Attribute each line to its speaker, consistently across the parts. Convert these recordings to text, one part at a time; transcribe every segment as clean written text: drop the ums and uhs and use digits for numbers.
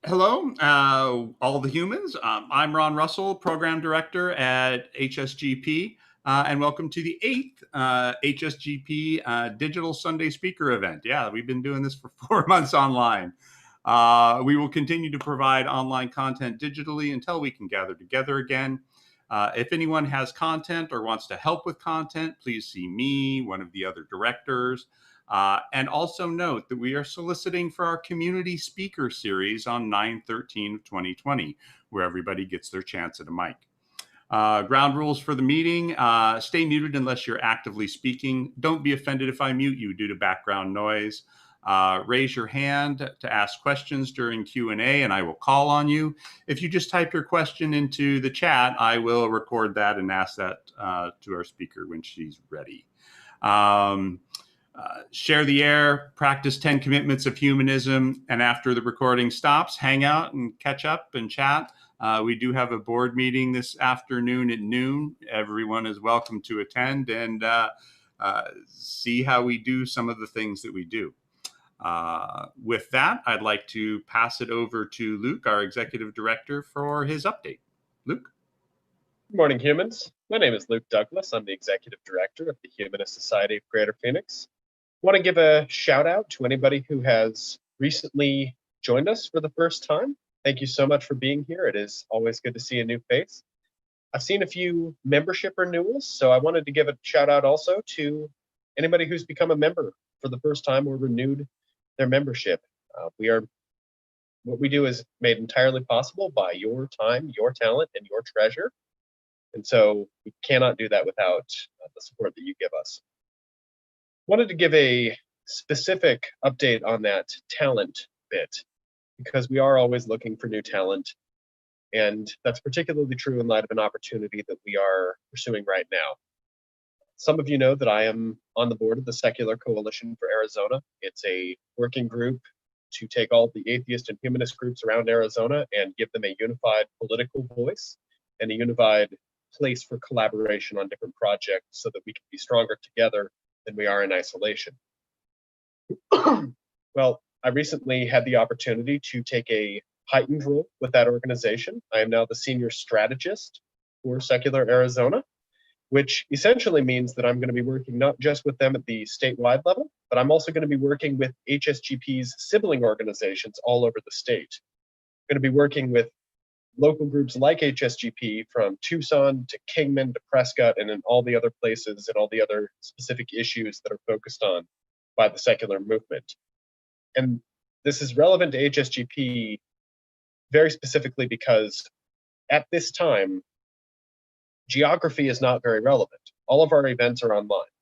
Speaker 1: Hello, all the humans. I'm Ron Russell, Program Director at HSGP, and welcome to the 8th HSGP Digital Sunday Speaker event. Yeah, we've been doing this for 4 months online. We will continue to provide online content digitally until we can gather together again. If anyone has content or wants to help with content, please see me, one of the other directors. And also note that we are soliciting for our community speaker series on 9/13/2020, where everybody gets their chance at a mic. Ground rules for the meeting: stay muted unless you're actively speaking. Don't be offended if I mute you due to background noise. Raise your hand to ask questions during Q&A, and I will call on you. If you just type your question into the chat, I will record that and ask that to our speaker when she's ready. Share the air, practice 10 commitments of humanism, and after the recording stops, hang out and catch up and chat. We do have a board meeting this afternoon at noon. Everyone is welcome to attend and see how we do some of the things that we do. With that, I'd like to pass it over to Luke, our Executive Director, for his update. Luke?
Speaker 2: Good morning, humans. My name is Luke Douglas. I'm the Executive Director of the Humanist Society of Greater Phoenix. I want to give a shout out to anybody who has recently joined us for the first time. Thank you so much for being here. It is always good to see a new face. I've seen a few membership renewals, so I wanted to give a shout out also to anybody who's become a member for the first time or renewed their membership. What we do is made entirely possible by your time, your talent, and your treasure. And so we cannot do that without the support that you give us. Wanted to give a specific update on that talent bit, because we are always looking for new talent. And that's particularly true in light of an opportunity that we are pursuing right now. Some of you know that I am on the board of the Secular Coalition for Arizona. It's a working group to take all the atheist and humanist groups around Arizona and give them a unified political voice and a unified place for collaboration on different projects so that we can be stronger together than we are in isolation. Well, I recently had the opportunity to take a heightened role with that organization. I am now the senior strategist for Secular Arizona, which essentially means that I'm going to be working not just with them at the statewide level, but I'm also going to be working with HSGP's sibling organizations all over the state. I'm going to be working with local groups like HSGP from Tucson to Kingman to Prescott and in all the other places and all the other specific issues that are focused on by the secular movement. And this is relevant to HSGP very specifically because at this time, geography is not very relevant. All of our events are online.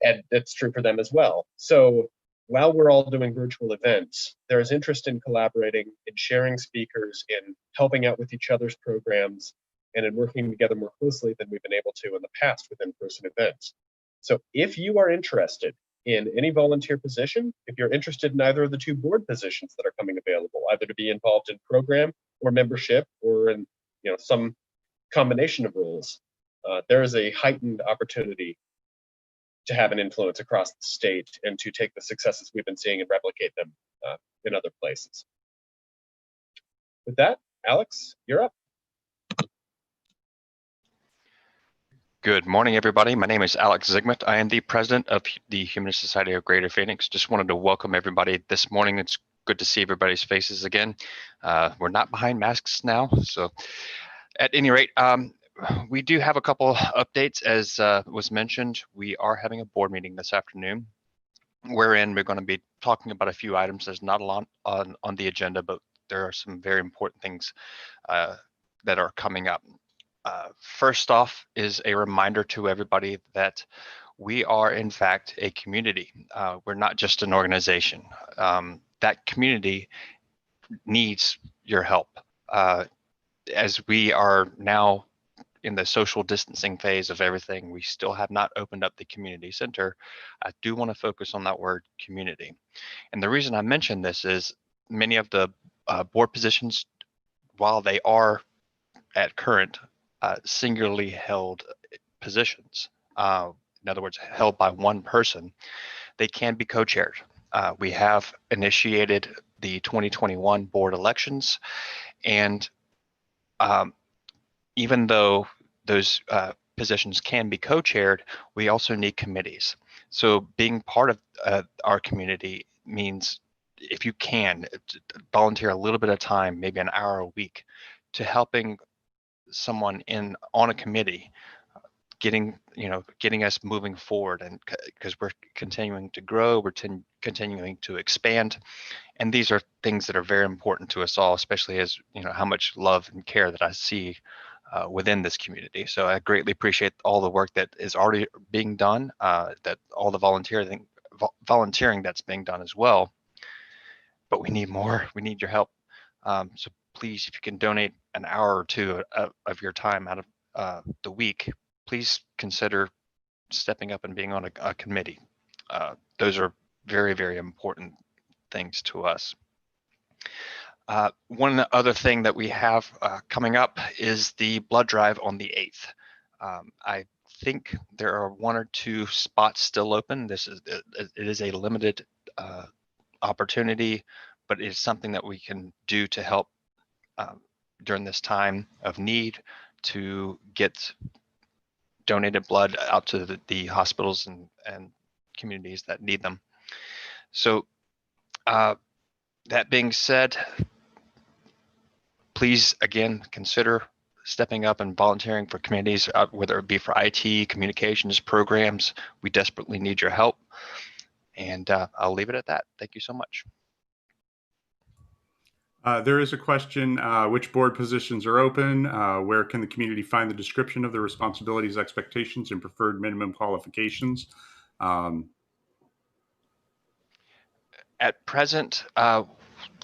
Speaker 2: And that's true for them as well. So while we're all doing virtual events, there's interest in collaborating, in sharing speakers, in helping out with each other's programs, and in working together more closely than we've been able to in the past with in-person events. So if you are interested in any volunteer position, if you're interested in either of the two board positions that are coming available, either to be involved in program or membership or in some combination of roles, there is a heightened opportunity to have an influence across the state and to take the successes we've been seeing and replicate them in other places. With that, Alex, you're up.
Speaker 3: Good morning, everybody. My name is Alex Zygmunt. I am the president of the Humanist Society of Greater Phoenix. Just wanted to welcome everybody this morning. It's good to see everybody's faces again. We're not behind masks now, so at any rate, we do have a couple updates. As was mentioned, we are having a board meeting this afternoon, wherein we're going to be talking about a few items. There's not a lot on the agenda, but there are some very important things that are coming up. First off is a reminder to everybody that we are in fact a community. We're not just an organization. That community needs your help. As we are now in the social distancing phase of everything, we still have not opened up the community center. I do want to focus on that word community. And the reason I mention this is many of the board positions, while they are at current singularly held positions, in other words, held by one person, they can be co-chaired. We have initiated the 2021 board elections, and even though those positions can be co-chaired, we also need committees. So being part of our community means, if you can, volunteer a little bit of time, maybe an hour a week, to helping someone on a committee, getting us moving forward, and because we're continuing to grow, we're continuing to expand, and these are things that are very important to us all, especially as how much love and care that I see within this community. So I greatly appreciate all the work that is already being done, that all the volunteering that's being done as well. But we need more. We need your help. So please, if you can donate an hour or two of your time out of the week, please consider stepping up and being on a committee. Those are very, very important things to us. One other thing that we have coming up is the blood drive on the 8th. I think there are 1 or 2 spots still open. It is a limited opportunity, but it's something that we can do to help during this time of need, to get donated blood out to the hospitals and communities that need them. So that being said, please again consider stepping up and volunteering for communities, whether it be for IT, communications, programs. We desperately need your help. And I'll leave it at that. Thank you so much.
Speaker 1: There is a question, which board positions are open? Where can the community find the description of their responsibilities, expectations, and preferred minimum qualifications?
Speaker 3: At present,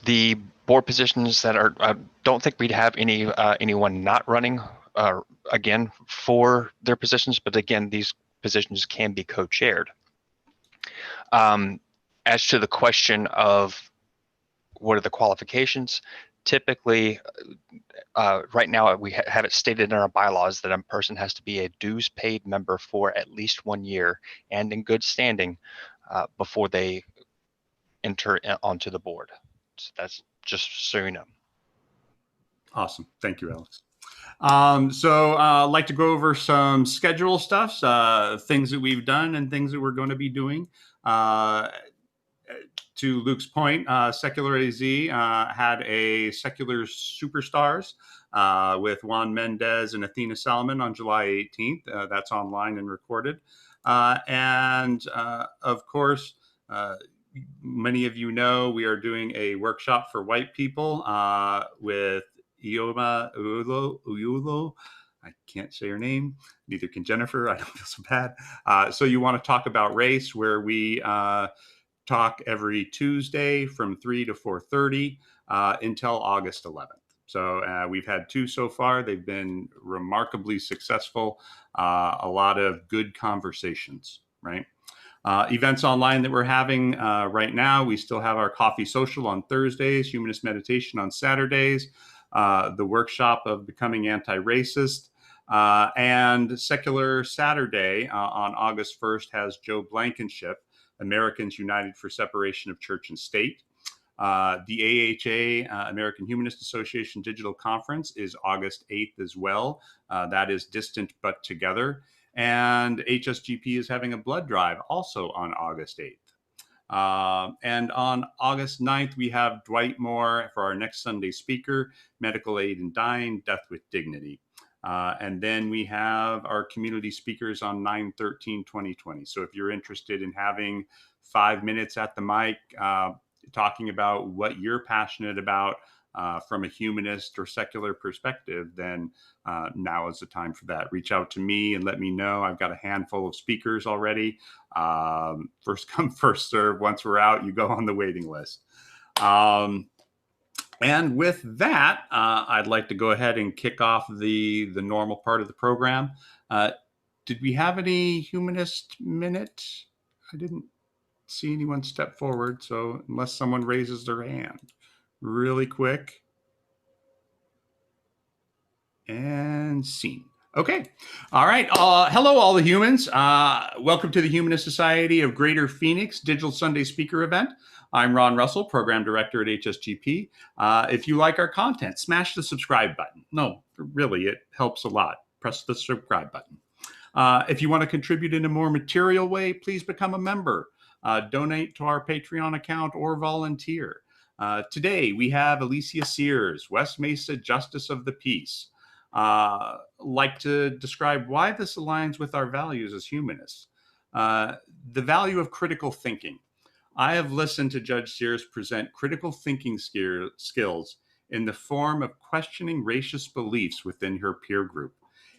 Speaker 3: the board positions that are, I don't think we'd have anyone not running again for their positions, but again, these positions can be co-chaired. As to the question of what are the qualifications, typically right now we have it stated in our bylaws that a person has to be a dues paid member for at least 1 year and in good standing before they enter onto the board. So that's just so you know.
Speaker 1: Awesome. Thank you, Alex. So I'd like to go over some schedule stuff, things that we've done and things that we're going to be doing. To Luke's point, Secular AZ had a Secular Superstars with Juan Mendez and Athena Salomon on July 18th. That's online and recorded. And of course, many of you know we are doing a workshop for white people with Ioma Uyulo. I can't say her name. Neither can Jennifer. I don't feel so bad. So you want to talk about race, where we talk every Tuesday from 3 to 4:30 until August 11th. So we've had 2 so far. They've been remarkably successful. A lot of good conversations, right? Events online that we're having right now, we still have our coffee social on Thursdays, humanist meditation on Saturdays, the workshop of becoming anti-racist, and Secular Saturday on August 1st has Joe Blankenship, Americans United for Separation of Church and State. The AHA, American Humanist Association Digital Conference, is August 8th as well. That is distant but together. And HSGP is having a blood drive also on August 8th. And on August 9th, we have Dwight Moore for our next Sunday speaker, Medical Aid in Dying, Death with Dignity. And then we have our community speakers on 9/13/2020. So if you're interested in having 5 minutes at the mic, talking about what you're passionate about from a humanist or secular perspective, then now is the time for that. Reach out to me and let me know. I've got a handful of speakers already. First come, first serve. Once we're out, you go on the waiting list. And with that, I'd like to go ahead and kick off the normal part of the program. Did we have any humanist minute? I didn't see anyone step forward, so unless someone raises their hand really quick. And seen. Okay. All right. Hello, all the humans. Welcome to the Humanist Society of Greater Phoenix Digital Sunday Speaker event. I'm Ron Russell, Program Director at HSGP. If you like our content, smash the subscribe button. No, really, it helps a lot. Press the subscribe button. If you want to contribute in a more material way, please become a member. Donate to our Patreon account or volunteer. Today, we have Elaissia Sears, West Mesa Justice of the Peace. Like to describe why this aligns with our values as humanists. The value of critical thinking. I have listened to Judge Sears present critical thinking skills in the form of questioning racist beliefs within her peer group.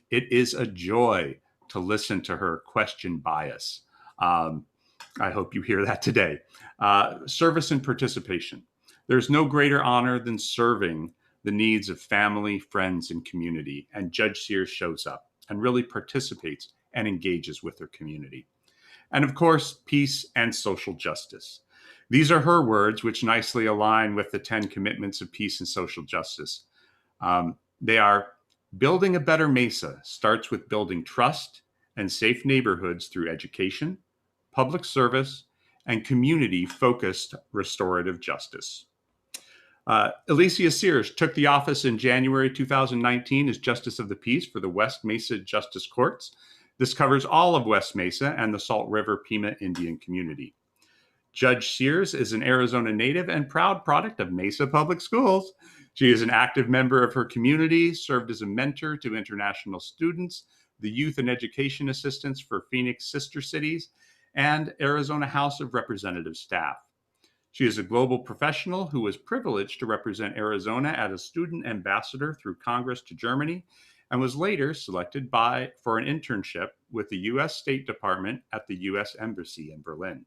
Speaker 1: It is a joy to listen to her question bias. I hope you hear that today. Service and participation. There's no greater honor than serving the needs of family, friends, and community. And Judge Sears shows up and really participates and engages with her community. And of course, peace and social justice. These are her words, which nicely align with the 10 commitments of peace and social justice. They are building a better Mesa starts with building trust and safe neighborhoods through education, public service, and community-focused restorative justice. Elaissia Sears took the office in January 2019 as Justice of the Peace for the West Mesa Justice Courts. This covers all of West Mesa and the Salt River Pima Indian community. Judge Sears is an Arizona native and proud product of Mesa Public Schools. She is an active member of her community, served as a mentor to international students, the Youth and Education Assistants for Phoenix Sister Cities, and Arizona House of Representatives staff. She is a global professional who was privileged to represent Arizona as a student ambassador through Congress to Germany, and was later selected for an internship with the U.S. State Department at the U.S. Embassy in Berlin.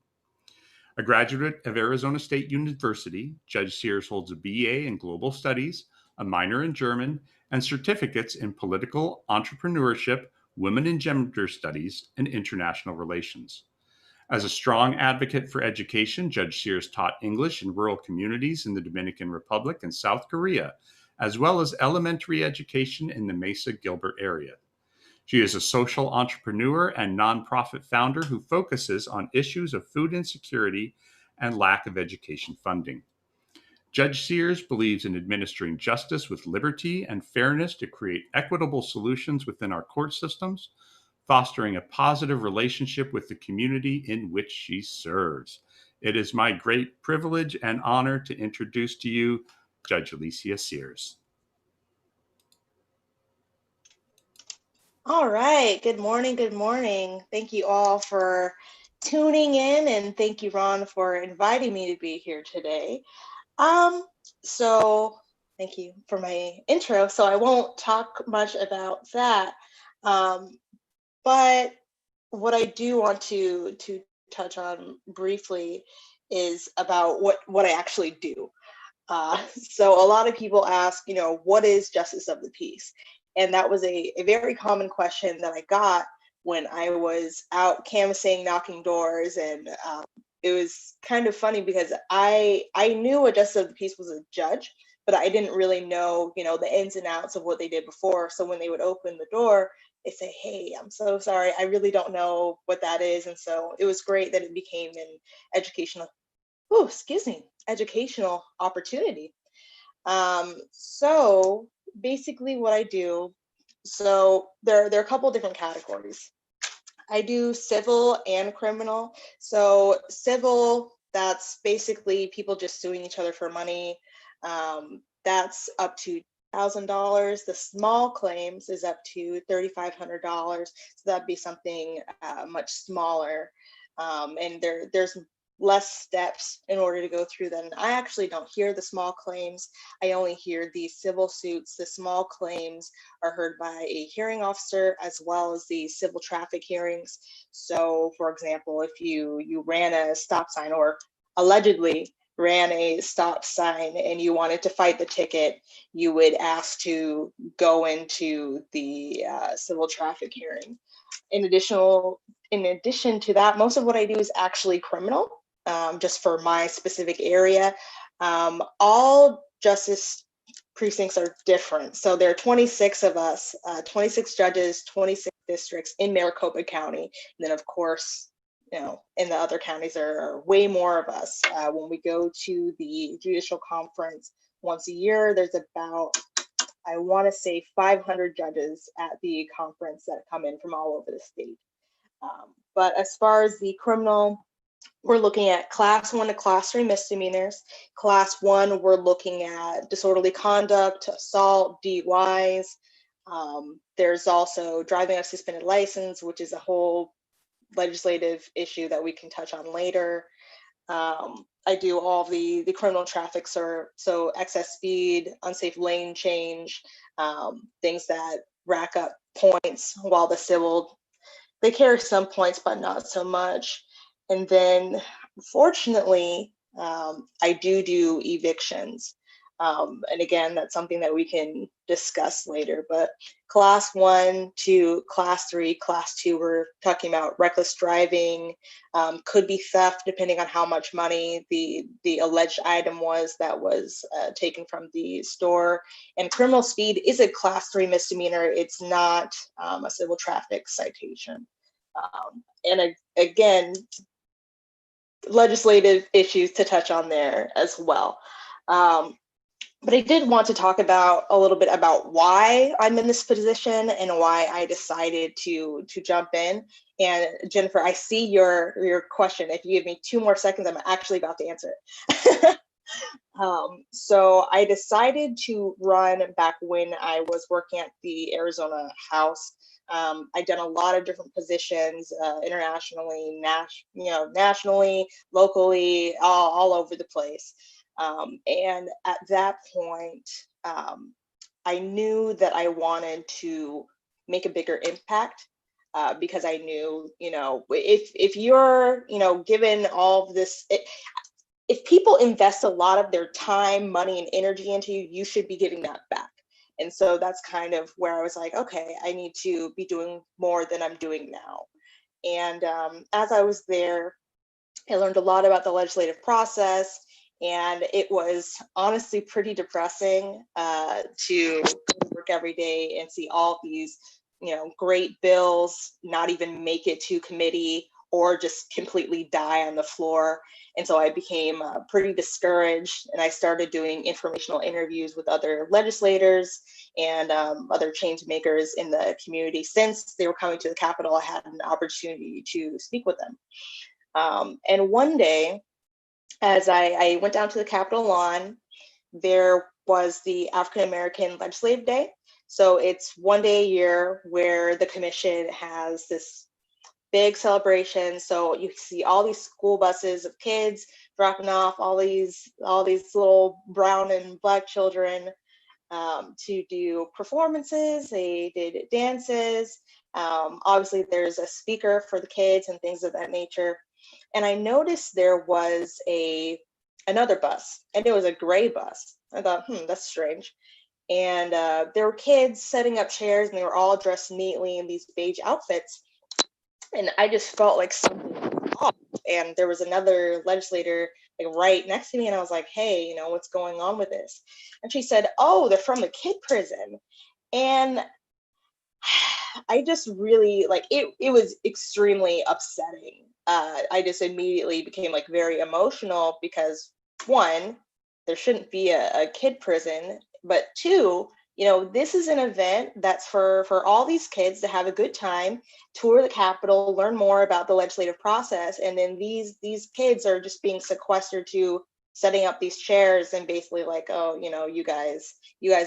Speaker 1: A graduate of Arizona State University, Judge Sears holds a BA in Global Studies, a minor in German, and certificates in Political Entrepreneurship, Women and Gender Studies, and International Relations. As a strong advocate for education, Judge Sears taught English in rural communities in the Dominican Republic and South Korea, as well as elementary education in the Mesa-Gilbert area. She is a social entrepreneur and nonprofit founder who focuses on issues of food insecurity and lack of education funding. Judge Sears believes in administering justice with liberty and fairness to create equitable solutions within our court systems, fostering a positive relationship with the community in which she serves. It is my great privilege and honor to introduce to you Judge Elaissia Sears.
Speaker 4: All right. Good morning. Good morning. Thank you all for tuning in, and thank you, Ron, for inviting me to be here today. So thank you for my intro. So I won't talk much about that. But what I do want to touch on briefly is about what I actually do. So a lot of people ask, what is justice of the peace? And that was a very common question that I got when I was out canvassing, knocking doors. And it was kind of funny because I knew a justice of the peace was a judge, but I didn't really know, the ins and outs of what they did before. So when they would open the door, they say, "Hey, I'm so sorry, I really don't know what that is." And so it was great that it became an educational opportunity. So basically what I do, so there are a couple of different categories. I do civil and criminal. So civil, that's basically people just suing each other for money. That's up to $1,000. The small claims is up to $3,500. So that'd be something much smaller. And there's less steps in order to go through them. I actually don't hear the small claims. I only hear the civil suits. The small claims are heard by a hearing officer as well as the civil traffic hearings. So for example, if you ran a stop sign or allegedly ran a stop sign and you wanted to fight the ticket, you would ask to go into the civil traffic hearing. In addition to that, most of what I do is actually criminal. Just for my specific area. All justice precincts are different. So there are 26 of us, 26 judges, 26 districts in Maricopa County. And then of course, in the other counties there are way more of us. When we go to the judicial conference once a year, there's about, I want to say 500 judges at the conference that come in from all over the state. But as far as the criminal, we're looking at class 1 to class 3 misdemeanors. Class 1, we're looking at disorderly conduct, assault, DUIs. There's also driving a suspended license, which is a whole legislative issue that we can touch on later. I do all the criminal traffic, so excess speed, unsafe lane change, things that rack up points, while the civil, they carry some points, but not so much. And then, fortunately, I do evictions. And again, that's something that we can discuss later. But class 1 to class 3, class 2, we're talking about reckless driving, could be theft depending on how much money the alleged item was that was taken from the store. And criminal speed is a class 3 misdemeanor. It's not a civil traffic citation. And again, legislative issues to touch on there as well. But I did want to talk about a little bit about why I'm in this position and why I decided to jump in. And Jennifer, I see your question. If you give me 2 more seconds, I'm actually about to answer it. So I decided to run back when I was working at the Arizona House. I've done a lot of different positions internationally, nationally, locally, all over the place. And at that point, I knew that I wanted to make a bigger impact because I knew, if you're, given all of this, if people invest a lot of their time, money, and energy into you, you should be giving that back. And so that's kind of where I was like, okay, I need to be doing more than I'm doing now. And as I was there, I learned a lot about the legislative process. And it was honestly pretty depressing to work every day and see all these, great bills not even make it to committee or just completely die on the floor. And so I became pretty discouraged, and I started doing informational interviews with other legislators and other change makers in the community. Since they were coming to the Capitol, I had an opportunity to speak with them. And one day, as I went down to the Capitol lawn, there was the African American Legislative Day. So it's one day a year where the commission has this big celebration. So you see all these school buses of kids dropping off all these little brown and black children to do performances. They did dances. Obviously, there's a speaker for the kids and things of that nature. And I noticed there was another bus, and it was a gray bus. I thought, that's strange. And there were kids setting up chairs, and they were all dressed neatly in these beige outfits. And I just felt like something was off. And there was another legislator right next to me, and I was like, hey, what's going on with this? And she said, oh, they're from the kid prison. And I just really, it was extremely upsetting. I just immediately became very emotional because, one, there shouldn't be a kid prison, but two, this is an event that's for all these kids to have a good time, tour the Capitol, learn more about the legislative process, and then these kids are just being sequestered to setting up these chairs and basically you guys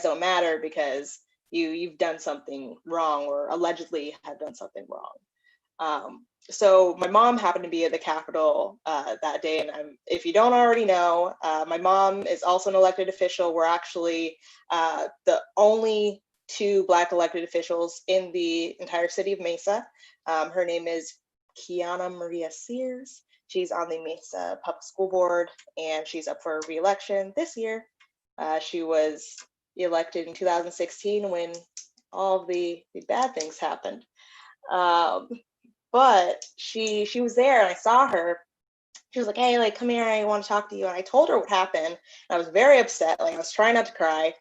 Speaker 4: don't matter because you've done something wrong or allegedly have done something wrong. So my mom happened to be at the Capitol that day, and if you don't already know, my mom is also an elected official. We're actually the only 2 Black elected officials in the entire city of Mesa. Her name is Kiana Maria Sears. She's on the Mesa Public School Board, and she's up for re-election this year. She was elected in 2016 when all the bad things happened. But she was there, and I saw her. She was like, hey, come here, I want to talk to you. And I told her what happened. And I was very upset. I was trying not to cry.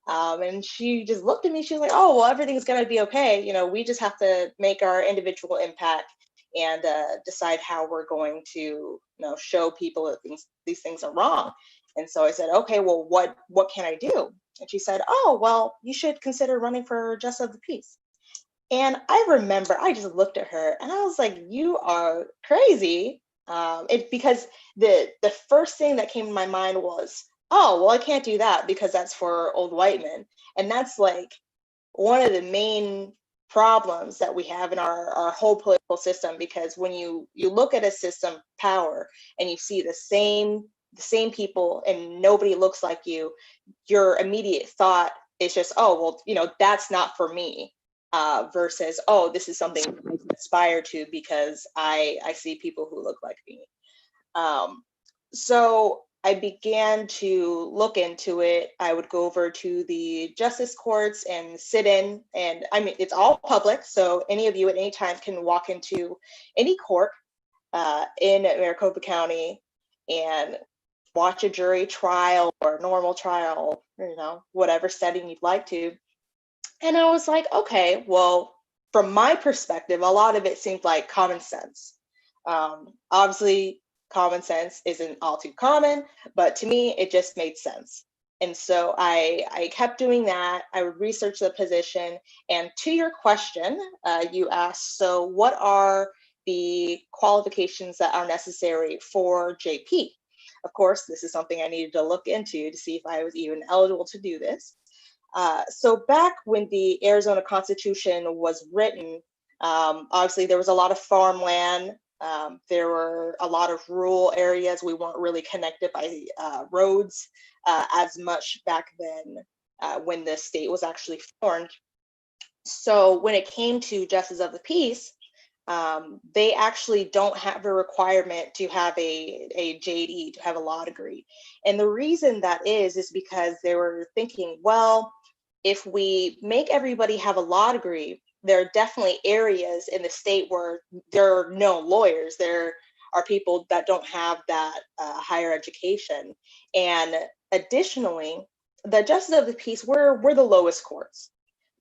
Speaker 4: And she just looked at me. She was like, "Oh, well, everything's gonna be okay. We just have to make our individual impact and decide how we're going to, show people that these things are wrong." And so I said, "Okay, well, what can I do?" And she said, "Oh, well, you should consider running for justice of the peace." And I remember I just looked at her and I was like, "You are crazy." Because the first thing that came to my mind was, "Oh, well, I can't do that because that's for old white men." And that's like one of the main problems that we have in our whole political system, because when you look at a system power and you see the same people and nobody looks like you, your immediate thought is just, "Oh, well, that's not for me," versus, "Oh, this is something I can aspire to because I see people who look like me." So I began to look into it. I would go over to the justice courts and sit in, and I mean, it's all public, so any of you at any time can walk into any court in Maricopa County and watch a jury trial or a normal trial, whatever setting you'd like to. And I was like, okay, well, from my perspective, a lot of it seemed like common sense. Obviously, common sense isn't all too common, but to me, it just made sense. And so I kept doing that. I would research the position. And to your question, you asked, so what are the qualifications that are necessary for JP? Of course, this is something I needed to look into to see if I was even eligible to do this. So back when the Arizona Constitution was written, obviously there was a lot of farmland. There were a lot of rural areas. We weren't really connected by roads as much back then when the state was actually formed. So when it came to justice of the peace, they actually don't have a requirement to have a JD, to have a law degree. And the reason that is because they were thinking, well, if we make everybody have a law degree, there are definitely areas in the state where there are no lawyers. There are people that don't have that higher education. And additionally, the justice of the peace, we're the lowest courts.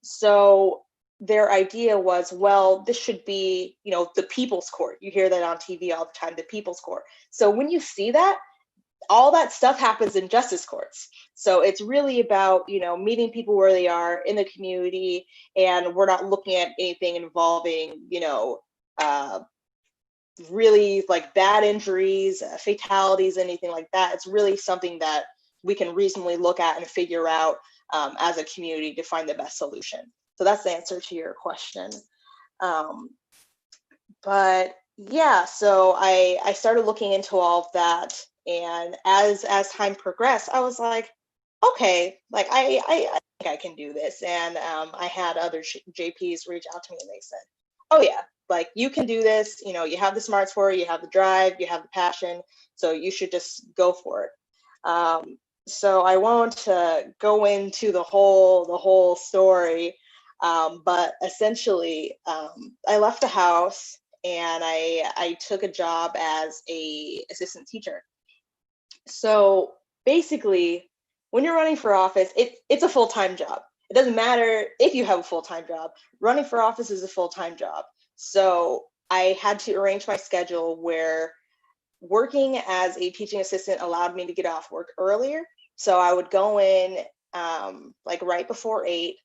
Speaker 4: So their idea was, well, this should be, the people's court. You hear that on TV all the time, the people's court. So when you see that, all that stuff happens in justice courts. So it's really about, meeting people where they are in the community, and we're not looking at anything involving, really like bad injuries, fatalities, anything like that. It's really something that we can reasonably look at and figure out as a community to find the best solution. So that's the answer to your question. But yeah, so I started looking into all of that. And as time progressed, I was like, okay, like I think I can do this. And I had other JPs reach out to me and they said, "Oh yeah, like you can do this. You have the smarts for it, you have the drive, you have the passion. So you should just go for it." So I won't go into the whole story, but essentially, I left the house and I took a job as a assistant teacher. So basically, when you're running for office, it's a full-time job. It doesn't matter if you have a full-time job. Running for office is a full-time job. So I had to arrange my schedule where working as a teaching assistant allowed me to get off work earlier. So I would go in like right before 8.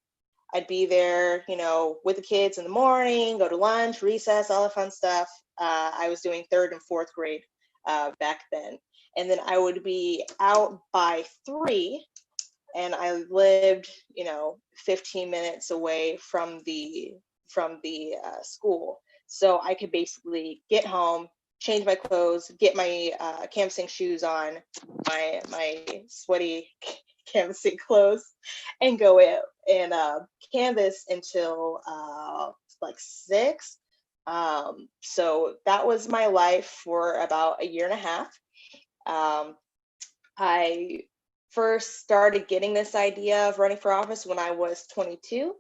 Speaker 4: I'd be there, with the kids in the morning, go to lunch, recess, all that fun stuff. I was doing 3rd and 4th grade back then. And then I would be out by 3, and I lived, 15 minutes away from the school. So I could basically get home, change my clothes, get my canvassing shoes on, my sweaty canvassing clothes, and go out and canvas until like 6. So that was my life for about a year and a half. I first started getting this idea of running for office when I was 22.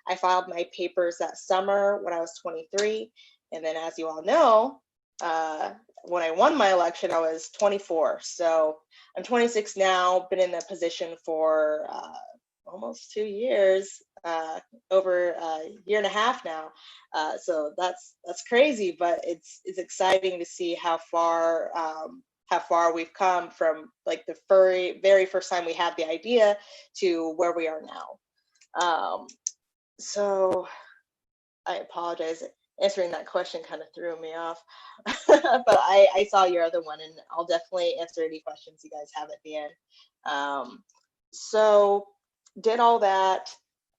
Speaker 4: I filed my papers that summer when I was 23. And then, as you all know, when I won my election, I was 24. So I'm 26 now, been in that position for almost 2 years, over a year and a half now. So that's crazy, but it's exciting to see how far we've come from like the very first time we had the idea to where we are now. So I apologize. Answering that question kind of threw me off, but I saw your other one, and I'll definitely answer any questions you guys have at the end. So did all that.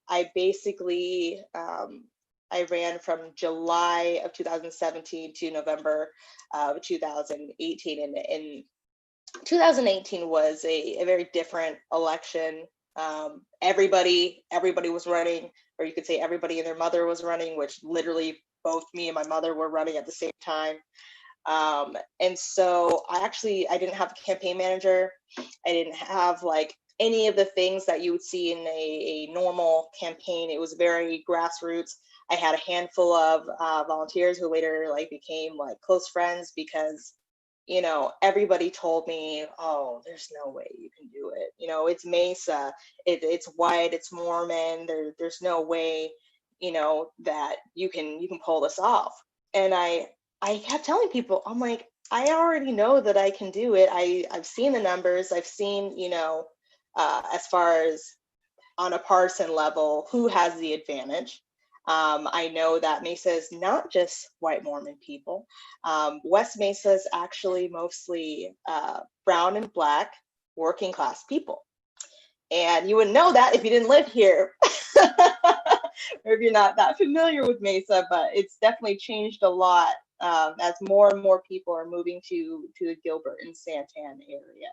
Speaker 4: I basically, I ran from July of 2017 to November of 2018, and 2018 was a very different election. Everybody was running, or you could say everybody and their mother was running, which literally both me and my mother were running at the same time. And so I didn't have a campaign manager. I didn't have like any of the things that you would see in a normal campaign. It was very grassroots. I had a handful of volunteers who later like became like close friends because, you know, everybody told me, oh, there's no way you can do it. You know, it's Mesa, it's white, it's Mormon. There's no way, you know, that you can pull this off. And I kept telling people, I'm like, I already know that I can do it. I've seen the numbers. I've seen, you know, as far as on a partisan level, who has the advantage. I know that Mesa is not just white Mormon people. West Mesa is actually mostly brown and Black working class people. And you wouldn't know that if you didn't live here or if you're not that familiar with Mesa, but it's definitely changed a lot as more and more people are moving to the Gilbert and Santan area.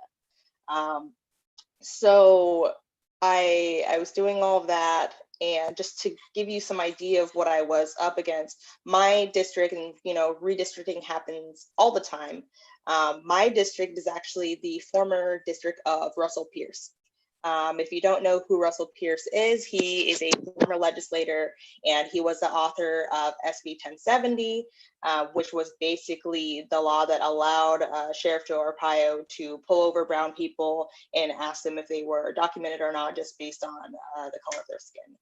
Speaker 4: So I was doing all of that, and just to give you some idea of what I was up against, my district, and you know, redistricting happens all the time. My district is actually the former district of Russell Pierce. If you don't know who Russell Pierce is, he is a former legislator, and he was the author of SB 1070, which was basically the law that allowed Sheriff Joe Arpaio to pull over brown people and ask them if they were documented or not, just based on the color of their skin.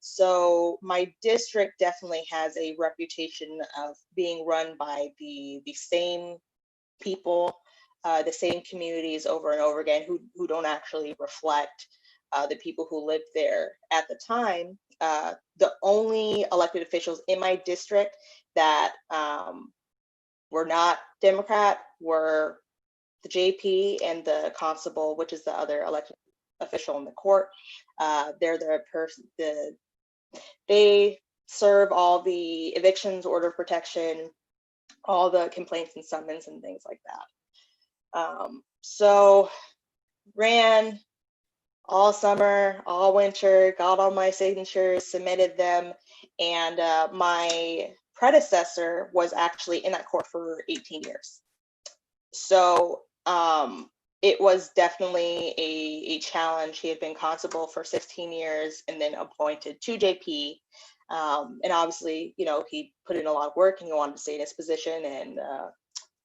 Speaker 4: So my district definitely has a reputation of being run by the same people, the same communities over and over again, who don't actually reflect the people who lived there at the time. The only elected officials in my district that were not Democrat were the JP and the constable, which is the other elected official in the court. They're the person, they serve all the evictions, order of protection, all the complaints and summons and things like that. So ran all summer, all winter, got all my signatures, submitted them, and my predecessor was actually in that court for 18 years. So it was definitely a challenge. He had been constable for 16 years and then appointed to JP. And obviously, you know, he put in a lot of work and he wanted to stay in his position. And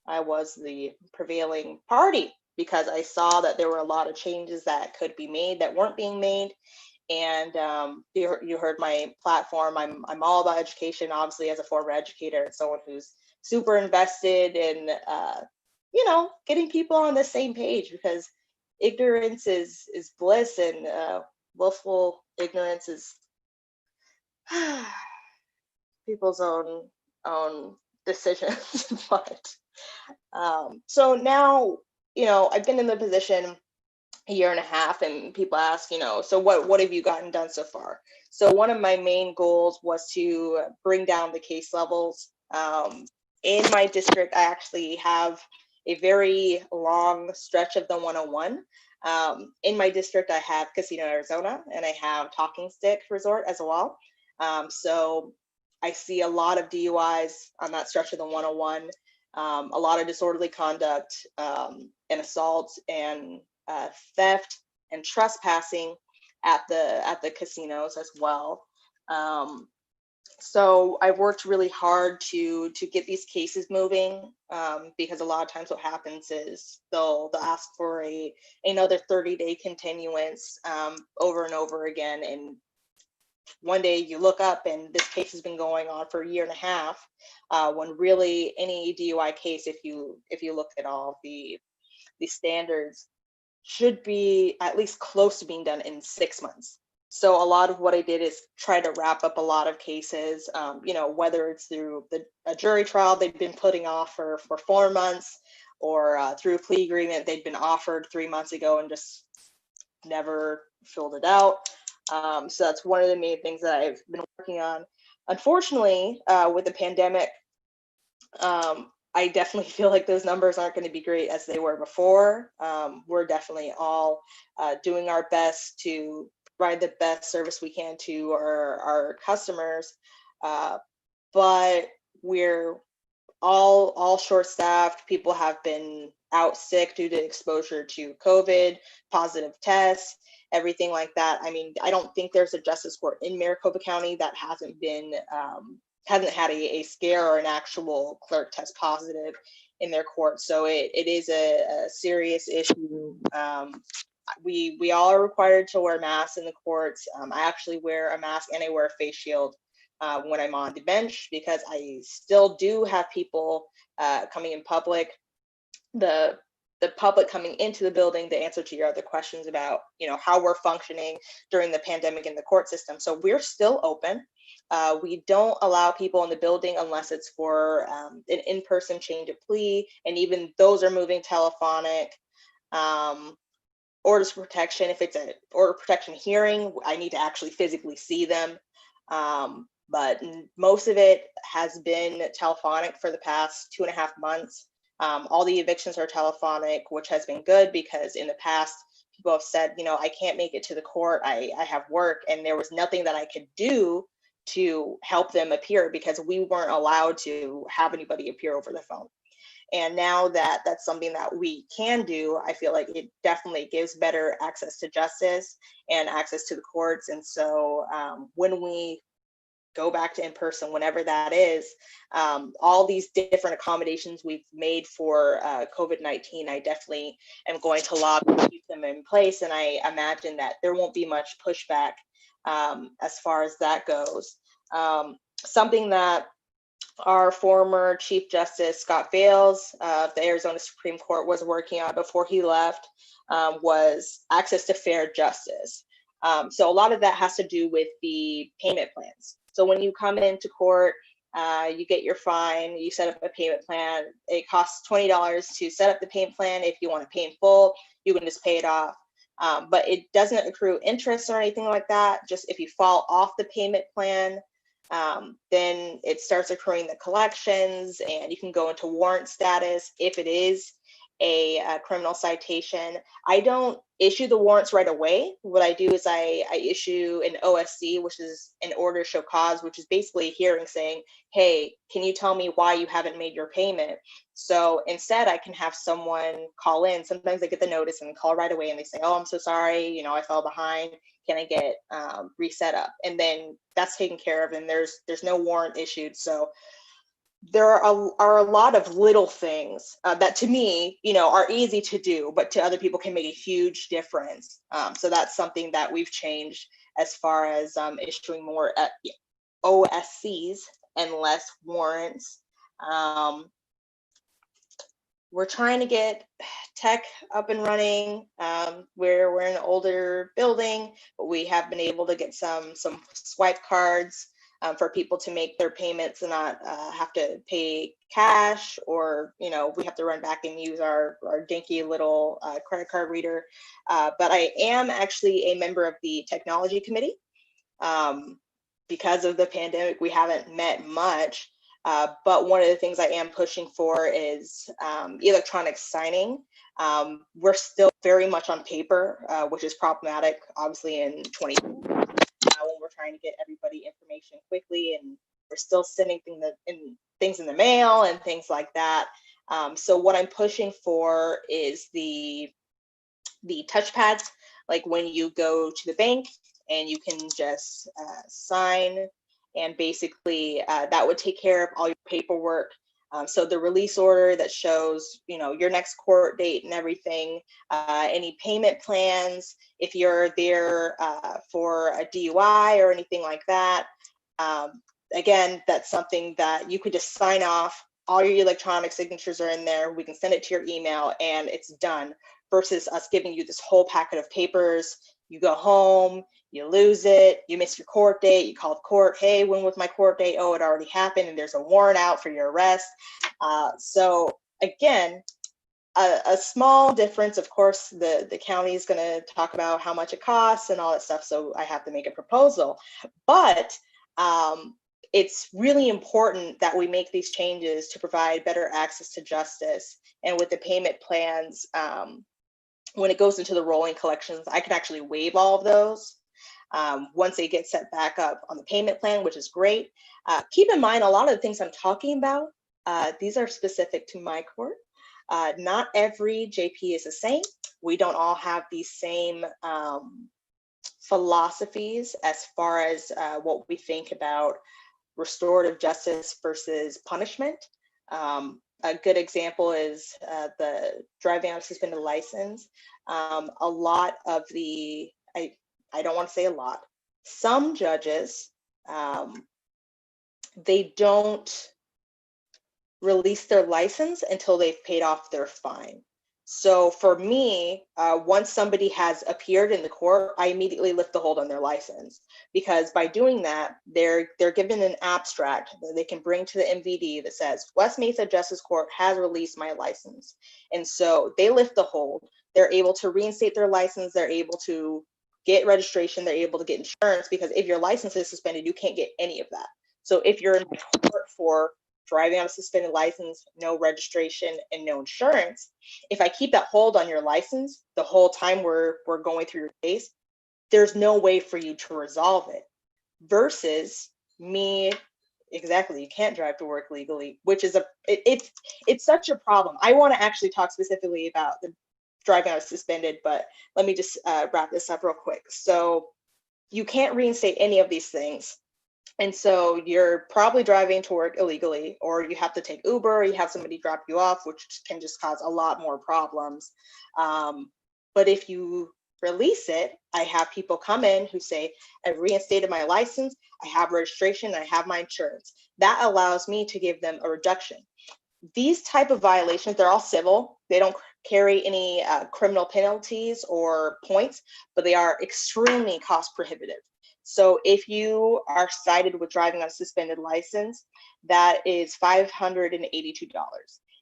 Speaker 4: I was the prevailing party because I saw that there were a lot of changes that could be made that weren't being made. And you heard my platform. I'm all about education, obviously, as a former educator and someone who's super invested in, you know, getting people on the same page, because ignorance is bliss, and willful ignorance is people's own decisions. But so now, you know, I've been in the position a year and a half, and people ask, you know, so what have you gotten done so far? So one of my main goals was to bring down the case levels. In my district, I actually have a very long stretch of the 101. In my district, I have Casino, Arizona, and I have Talking Stick Resort as well. So I see a lot of DUIs on that stretch of the 101, a lot of disorderly conduct, and assaults and theft and trespassing at the casinos as well. So I've worked really hard to get these cases moving, because a lot of times what happens is they'll ask for another 30-day continuance, over and over again. And one day you look up and this case has been going on for a year and a half, when really any DUI case, if you look at all the standards, should be at least close to being done in 6 months. So a lot of what I did is try to wrap up a lot of cases, whether it's through a jury trial they've been putting off for 4 months, or through a plea agreement they'd been offered 3 months ago and just never filled it out. So that's one of the main things that I've been working on. Unfortunately, with the pandemic, I definitely feel like those numbers aren't going to be great as they were before. We're definitely all doing our best to provide the best service we can to our customers, but we're all short-staffed. People have been out sick due to exposure to COVID, positive tests, everything like that. I mean, I don't think there's a justice court in Maricopa County that hasn't had a scare or an actual clerk test positive in their court. So it is a serious issue. We all are required to wear masks in the courts. I actually wear a mask and I wear a face shield when I'm on the bench, because I still do have people coming in public. The public coming into the building to answer to your other questions about, how we're functioning during the pandemic in the court system. So we're still open. We don't allow people in the building unless it's for an in-person change of plea, and even those are moving telephonic. Orders of protection, if it's an order of protection hearing, I need to actually physically see them. But most of it has been telephonic for the past 2.5 months. All the evictions are telephonic, which has been good, because in the past, people have said, I can't make it to the court. I have work, and there was nothing that I could do to help them appear, because we weren't allowed to have anybody appear over the phone. And now that that's something that we can do, I feel like it definitely gives better access to justice and access to the courts. And so when we go back to in-person, whenever that is, all these different accommodations we've made for COVID-19, I definitely am going to lobby to keep them in place. And I imagine that there won't be much pushback as far as that goes. Something that our former Chief Justice Scott Bales of the Arizona Supreme Court was working on before he left was access to fair justice. So a lot of that has to do with the payment plans. So when you come into court, you get your fine, you set up a payment plan. It costs $20 to set up the payment plan. If you want to pay in full, you can just pay it off. But it doesn't accrue interest or anything like that. Just if you fall off the payment plan, then it starts accruing the collections, and you can go into warrant status if it is a criminal citation. I don't issue the warrants right away. What I do is I issue an OSC, which is an order to show cause, which is basically a hearing saying, hey, can you tell me why you haven't made your payment? So instead, I can have someone call in. Sometimes I get the notice and call right away, and they say, oh, I'm so sorry, I fell behind. Can I get reset up? And then that's taken care of, and there's no warrant issued. So there are a lot of little things that to me, are easy to do, but to other people can make a huge difference. So that's something that we've changed as far as issuing more OSCs and less warrants. We're trying to get tech up and running. We're in an older building, but we have been able to get some swipe cards for people to make their payments and not have to pay cash, or we have to run back and use our dinky little credit card reader. But I am actually a member of the technology committee. Because of the pandemic, we haven't met much. But one of the things I am pushing for is electronic signing. We're still very much on paper, which is problematic, obviously, in 2020, when we're trying to get everybody information quickly, and we're still sending things in the mail and things like that. So what I'm pushing for is the touchpads, like when you go to the bank and you can just sign And basically that would take care of all your paperwork. So the release order that shows, your next court date and everything, any payment plans, if you're there for a DUI or anything like that. Again, that's something that you could just sign off. All your electronic signatures are in there. We can send it to your email and it's done, versus us giving you this whole packet of papers. You go home, you lose it, you miss your court date, you call the court, hey, when was my court date? Oh, it already happened, and there's a warrant out for your arrest. So again, a small difference. Of course, the county is going to talk about how much it costs and all that stuff, so I have to make a proposal. But it's really important that we make these changes to provide better access to justice. And with the payment plans, when it goes into the rolling collections, I can actually waive all of those once they get set back up on the payment plan, which is great. Keep in mind, a lot of the things I'm talking about, these are specific to my court. Not every JP is the same. We don't all have these same philosophies as far as what we think about restorative justice versus punishment. A good example is the driving on a suspended license. A lot of the, I don't want to say a lot, some judges, they don't release their license until they've paid off their fine. So for me, once somebody has appeared in the court, I immediately lift the hold on their license, because by doing that, they're given an abstract that they can bring to the MVD that says West Mesa Justice Court has released my license. And so they lift the hold. They're able to reinstate their license. They're able to get registration. They're able to get insurance, because if your license is suspended, you can't get any of that. So if you're in court for driving on a suspended license, no registration, and no insurance, if I keep that hold on your license the whole time we're going through your case, there's no way for you to resolve it. Versus me, exactly, you can't drive to work legally, which is it's such a problem. I want to actually talk specifically about the driving on a suspended, but let me just wrap this up real quick. So you can't reinstate any of these things. And so you're probably driving to work illegally, or you have to take Uber, or you have somebody drop you off, which can just cause a lot more problems. But if you release it, I have people come in who say, I've reinstated my license, I have registration, I have my insurance. That allows me to give them a reduction. These type of violations, they're all civil. They don't carry any criminal penalties or points, but they are extremely cost prohibitive. So if you are cited with driving on a suspended license, that is $582.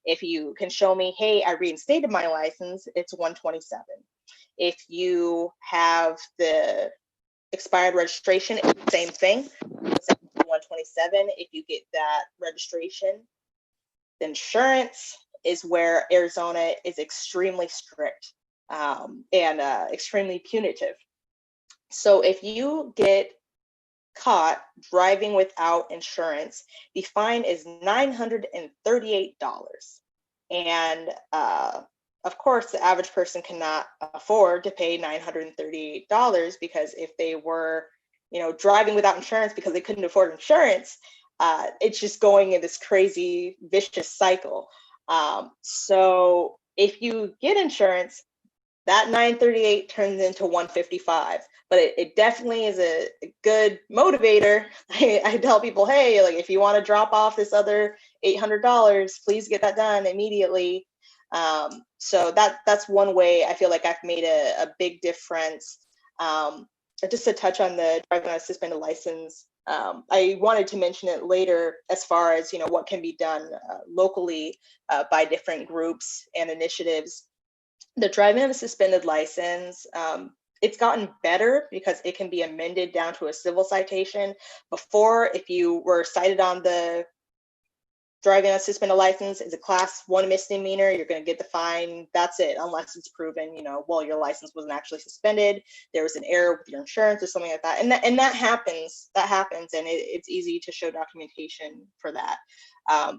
Speaker 4: If you can show me, hey, I reinstated my license, it's $127. If you have the expired registration, it's the same thing, $127. If you get that registration, the insurance is where Arizona is extremely strict and extremely punitive. So if you get caught driving without insurance, the fine is $938. And of course, the average person cannot afford to pay $938, because if they were, driving without insurance because they couldn't afford insurance, it's just going in this crazy vicious cycle. So if you get insurance, that $938 turns into $155. But it definitely is a good motivator. I tell people, hey, like, if you want to drop off this other $800, please get that done immediately. So that's one way I feel like I've made a big difference. Just to touch on the driving on a suspended license, I wanted to mention it later as far as what can be done locally by different groups and initiatives. The driving on a suspended license, it's gotten better because it can be amended down to a civil citation. Before, if you were cited on the driving on a suspended license, it's a class 1 misdemeanor, you're going to get the fine. That's it, unless it's proven, well, your license wasn't actually suspended, there was an error with your insurance or something like that. And that happens, and it's easy to show documentation for that.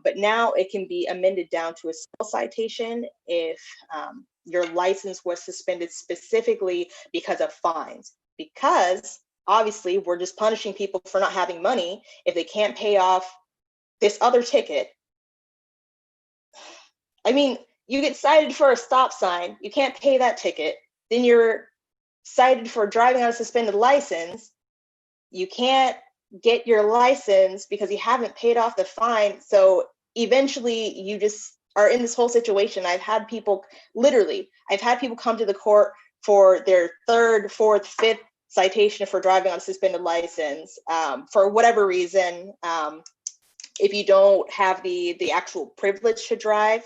Speaker 4: But now it can be amended down to a civil citation if your license was suspended specifically because of fines. Because obviously we're just punishing people for not having money if they can't pay off this other ticket. I mean, you get cited for a stop sign, you can't pay that ticket, then you're cited for driving on a suspended license, you can't get your license because you haven't paid off the fine. So eventually you just are in this whole situation. I've had people come to the court for their third, fourth, fifth citation for driving on a suspended license for whatever reason. If you don't have the actual privilege to drive,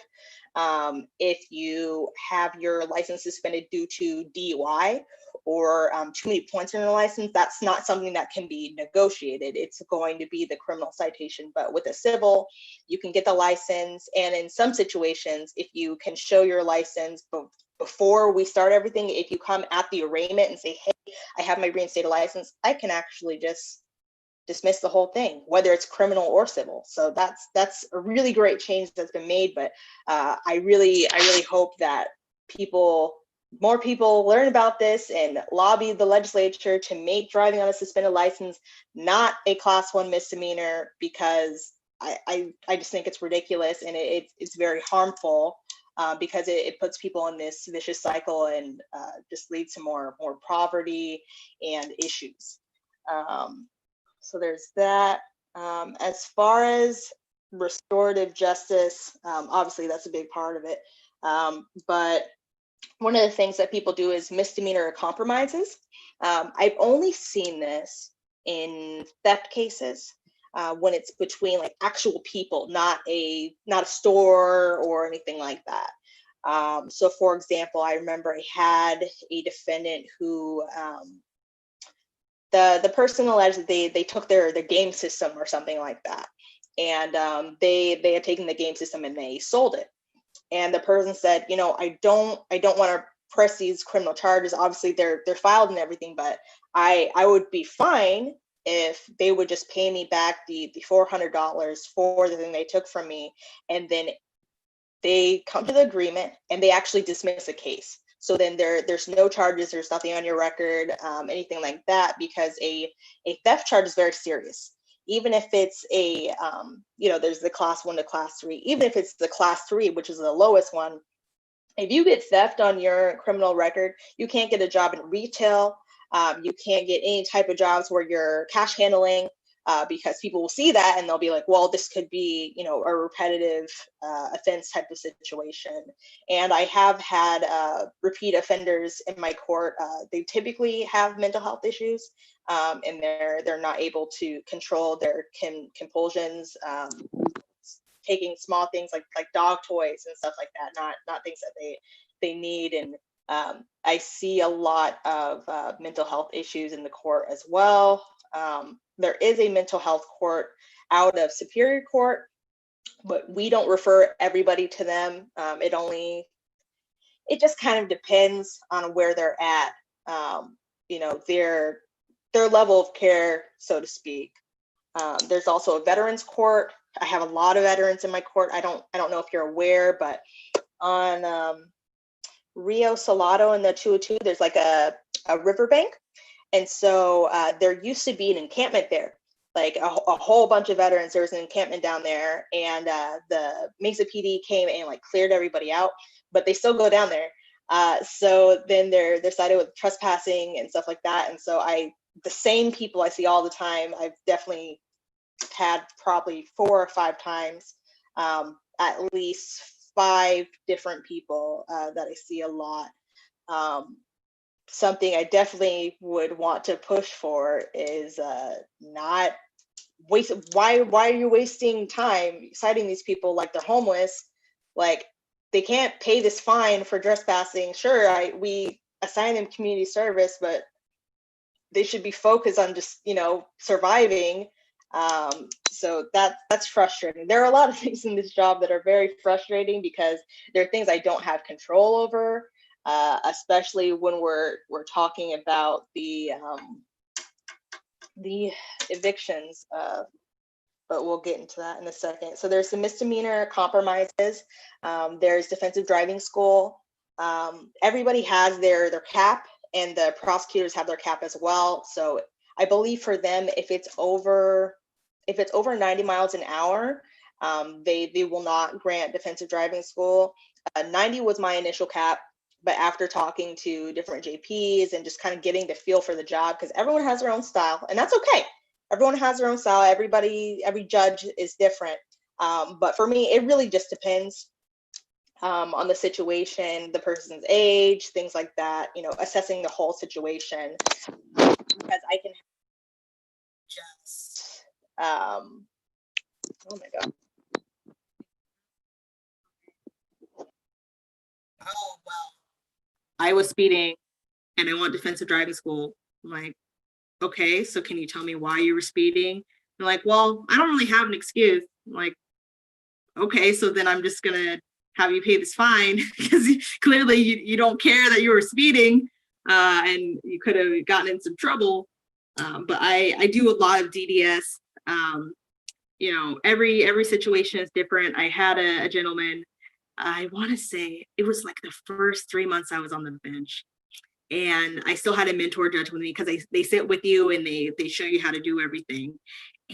Speaker 4: if you have your license suspended due to DUI or too many points in your license, that's not something that can be negotiated. It's going to be the criminal citation. But with a civil, you can get the license. And in some situations, if you can show your license before we start everything, if you come at the arraignment and say, hey, I have my reinstated license, I can actually just dismiss the whole thing, whether it's criminal or civil. So that's a really great change that's been made. But I really hope that more people learn about this and lobby the legislature to make driving on a suspended license not a class 1 misdemeanor, because I just think it's ridiculous, and it's very harmful because it puts people in this vicious cycle and just leads to more poverty and issues. So there's that. As far as restorative justice, obviously that's a big part of it. But one of the things that people do is misdemeanor compromises. I've only seen this in theft cases when it's between like actual people, not a store or anything like that. So for example, I remember I had a defendant who the person alleged that they took their game system or something like that, and they had taken the game system and they sold it. And the person said, I don't want to press these criminal charges. Obviously, they're filed and everything, but I would be fine if they would just pay me back the $400 for the thing they took from me. And then they come to the agreement and they actually dismiss the case. So then there's no charges, there's nothing on your record, anything like that, because a theft charge is very serious. Even if it's there's the class 1 to class 3, even if it's the class 3, which is the lowest one, if you get theft on your criminal record, you can't get a job in retail. You can't get any type of jobs where you're cash handling, because people will see that and they'll be like, well, this could be, a repetitive offense type of situation. And I have had repeat offenders in my court. They typically have mental health issues, and they're not able to control their compulsions, taking small things like dog toys and stuff like that, not things that they need. And I see a lot of mental health issues in the court as well. There is a mental health court out of Superior Court, but we don't refer everybody to them. It just kind of depends on where they're at, their level of care, so to speak. There's also a veterans court. I have a lot of veterans in my court. I don't know if you're aware, but on Rio Salado in the 202, there's like a riverbank. And so there used to be an encampment there, like a whole bunch of veterans. There was an encampment down there, and the Mesa PD came and like cleared everybody out, but they still go down there. So then they're cited with trespassing and stuff like that. And so the same people I see all the time, I've definitely had probably 4 or 5 times, at least 5 different people that I see a lot. Something I definitely would want to push for is not waste. Why are you wasting time citing these people like they're homeless? Like, they can't pay this fine for trespassing. Sure, we assign them community service, but they should be focused on just surviving. So that's frustrating. There are a lot of things in this job that are very frustrating because there are things I don't have control over. Especially when we're talking about the evictions, but we'll get into that in a second. So there's the misdemeanor compromises. There's defensive driving school. Everybody has their cap, and the prosecutors have their cap as well. So I believe for them, if it's over 90 miles an hour, they will not grant defensive driving school. 90 was my initial cap, but after talking to different JPs and just kind of getting the feel for the job, because everyone has their own style, and that's okay. Everyone has their own style. Every judge is different. But for me, it really just depends on the situation, the person's age, things like that, assessing the whole situation. Because I can just, oh my God. Oh, well, I was speeding and I want defensive driving school. I'm like, okay, so can you tell me why you were speeding? They're like, well, I don't really have an excuse. I'm like, okay, so then I'm just gonna have you pay this fine because clearly you don't care that you were speeding and you could have gotten in some trouble. But I do a lot of DDS. Every situation is different. I had a gentleman, I want to say it was like the first 3 months I was on the bench. And I still had a mentor judge with me because they sit with you and they show you how to do everything.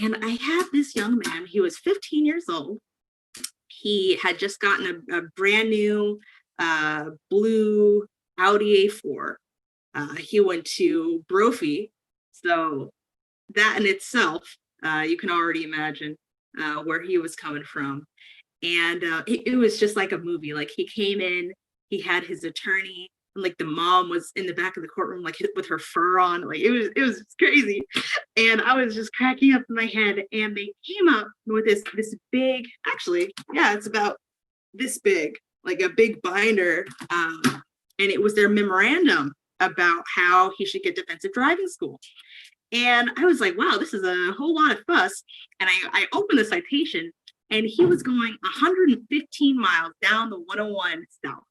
Speaker 4: And I had this young man, he was 15 years old. He had just gotten a brand new blue Audi A4. He went to Brophy. So that in itself, you can already imagine where he was coming from. And it was just like a movie. Like he came in, he had his attorney, and like the mom was in the back of the courtroom, like with her fur on. Like it was crazy. And I was just cracking up in my head. And they came up with this big, actually, yeah, it's about this big, like a big binder. And it was their memorandum about how he should get defensive driving school. And I was like, wow, this is a whole lot of fuss. And I opened the citation, and he was going 115 miles down the 101 south.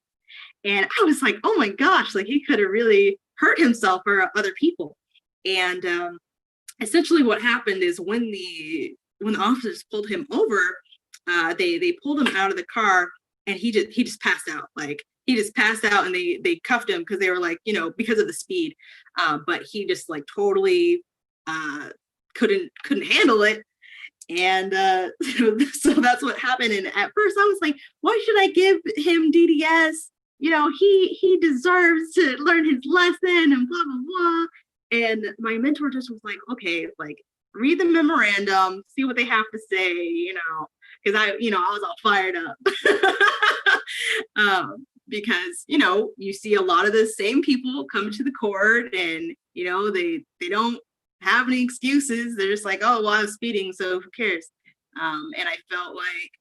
Speaker 4: And I was like, oh my gosh, like he could have really hurt himself or other people. And essentially what happened is when the officers pulled him over, they pulled him out of the car, and he just passed out. Like he just passed out, and they cuffed him because they were like, because of the speed. But he just like totally couldn't handle it. And so that's what happened. And at first I was like, why should I give him DDS? He deserves to learn his lesson and blah, blah, blah. And my mentor just was like, okay, like read the memorandum, see what they have to say, because I was all fired up. Because, you see a lot of the same people come to the court and, they don't have any excuses. They're just like, oh, well, I was speeding, so who cares? And I felt like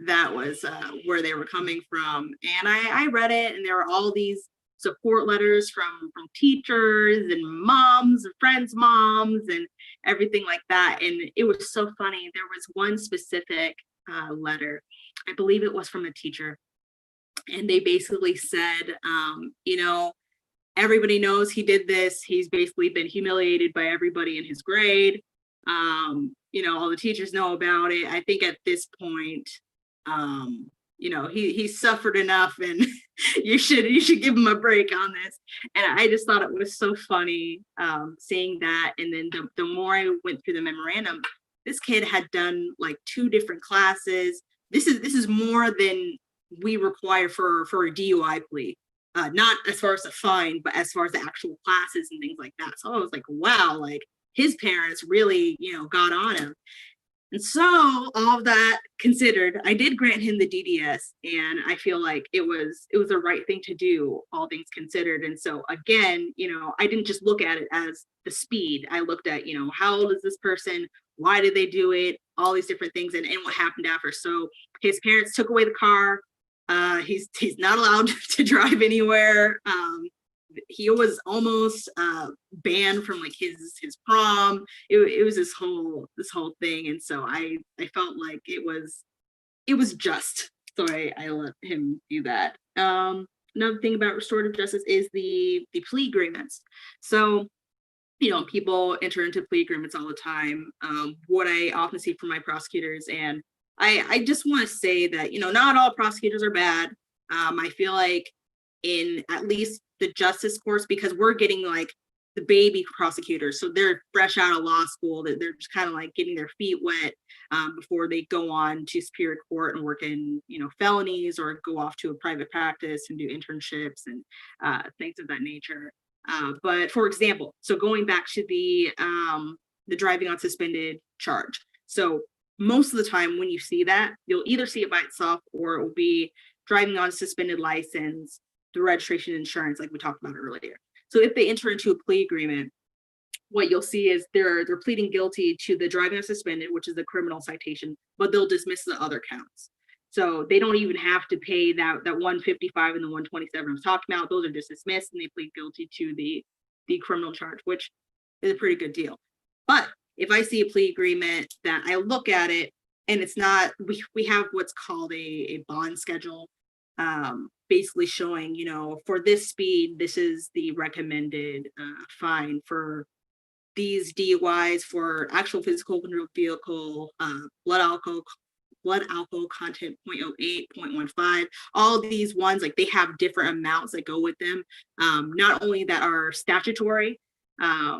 Speaker 4: that was where they were coming from. And I read it, and there were all these support letters from teachers and moms and friends' moms and everything like that. And it was so funny. There was one specific letter, I believe it was from a teacher. And they basically said, everybody knows he did this. He's basically been humiliated by everybody in his grade. All the teachers know about it. I think at this point, he suffered enough, and you should give him a break on this. And I just thought it was so funny seeing that. And then the more I went through the memorandum, this kid had done like 2 different classes. This is more than we require for a DUI plea. Not as far as the fine, but as far as the actual classes and things like that. So I was like, wow, like his parents really, got on him. And so all of that considered, I did grant him the DDS, and I feel like it was the right thing to do, all things considered. And so again, I didn't just look at it as the speed. I looked at, how old is this person? Why did they do it? All these different things, and what happened after. So his parents took away the car. He's not allowed to drive anywhere. He was almost banned from like his prom. It was this whole thing, and so I felt like it was just. So I let him do that. Another thing about restorative justice is the plea agreements. So people enter into plea agreements all the time. What I often see from my prosecutors, and I just want to say that, not all prosecutors are bad. I feel like in at least the justice course, because we're getting like
Speaker 5: the baby prosecutors. So they're fresh out of law school, that they're just kind of like getting their feet wet before they go on to superior court and work in, felonies, or go off to a private practice and do internships and things of that nature. But for example, so going back to the driving on suspended charge. So most of the time when you see that, you'll either see it by itself, or it will be driving on a suspended license, the registration insurance, like we talked about earlier. So if they enter into a plea agreement, what you'll see is they're pleading guilty to the driving on suspended, which is a criminal citation, but they'll dismiss the other counts. So they don't even have to pay that 155 and the 127 I was talking about. Those are just dismissed, and they plead guilty to the criminal charge, which is a pretty good deal. But if I see a plea agreement that I look at it and it's not, we have what's called a bond schedule, basically showing, for this speed, this is the recommended fine. For these DUIs, for actual physical control vehicle, blood alcohol content 0.08, 0.15, all of these ones, like they have different amounts that go with them, not only that are statutory.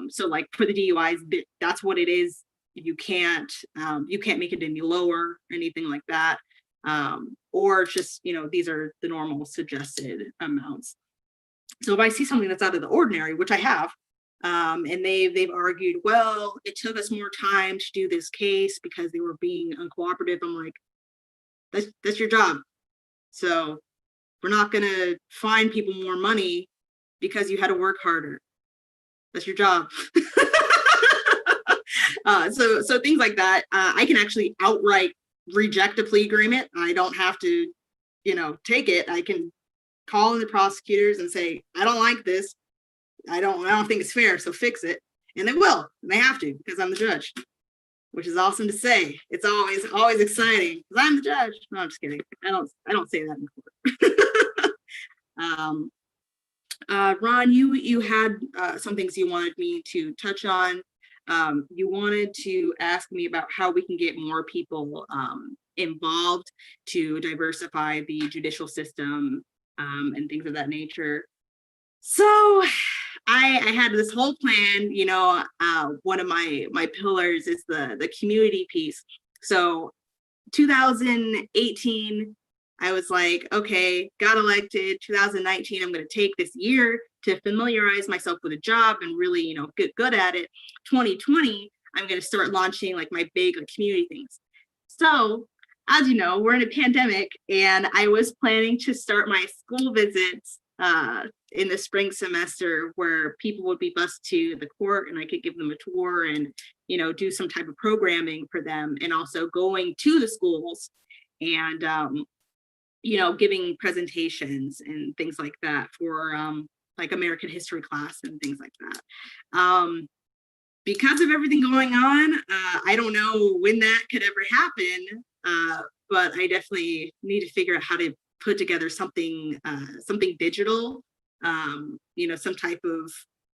Speaker 5: So like for the DUIs, that's what it is. You can't make it any lower or anything like that. Or just, these are the normal suggested amounts. So if I see something that's out of the ordinary, which I have, and they've argued, well, it took us more time to do this case because they were being uncooperative. I'm like, that's your job. So we're not going to fine people more money because you had to work harder. That's your job. So things like that, I can actually outright reject a plea agreement. I don't have to, take it. I can call in the prosecutors and say, I don't like this. I don't think it's fair, so fix it. And they will. And they have to, because I'm the judge, which is awesome to say. It's always exciting because I'm the judge. No, I'm just kidding. I don't say that in court. Ron, you had some things you wanted me to touch on. You wanted to ask me about how we can get more people involved to diversify the judicial system and things of that nature. So I had this whole plan, one of my pillars is the community piece. So 2018, I was like, okay, got elected. 2019, I'm going to take this year to familiarize myself with a job and really, get good at it. 2020, I'm going to start launching like my big community things. So as you know, we're in a pandemic, and I was planning to start my school visits in the spring semester, where people would be bused to the court and I could give them a tour and, do some type of programming for them, and also going to the schools and, giving presentations and things like that for like American history class and things like that. Because of everything going on, I don't know when that could ever happen, but I definitely need to figure out how to put together something digital, some type of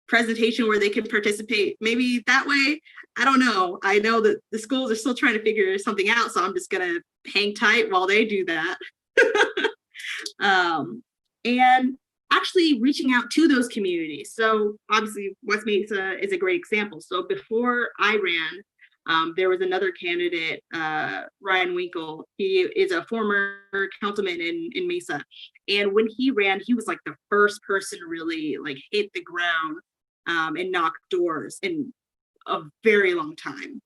Speaker 5: presentation where they can participate maybe that way. I don't know. I know that the schools are still trying to figure something out, so I'm just gonna hang tight while they do that. And actually reaching out to those communities. So obviously West Mesa is a great example. So before I ran, there was another candidate, Ryan Winkle. He is a former councilman in Mesa. And when he ran, he was like the first person to really like hit the ground and knock doors in a very long time.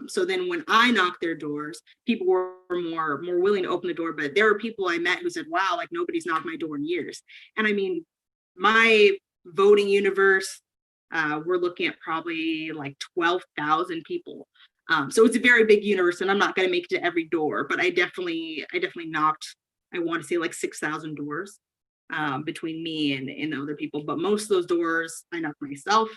Speaker 5: So then when I knocked their doors, people were more willing to open the door. But there were people I met who said, wow, like nobody's knocked my door in years. And I mean, my voting universe, we're looking at probably like 12,000 people. So it's a very big universe, and I'm not going to make it to every door, but I definitely knocked, I want to say like 6,000 doors between me and the other people. But most of those doors I knocked myself.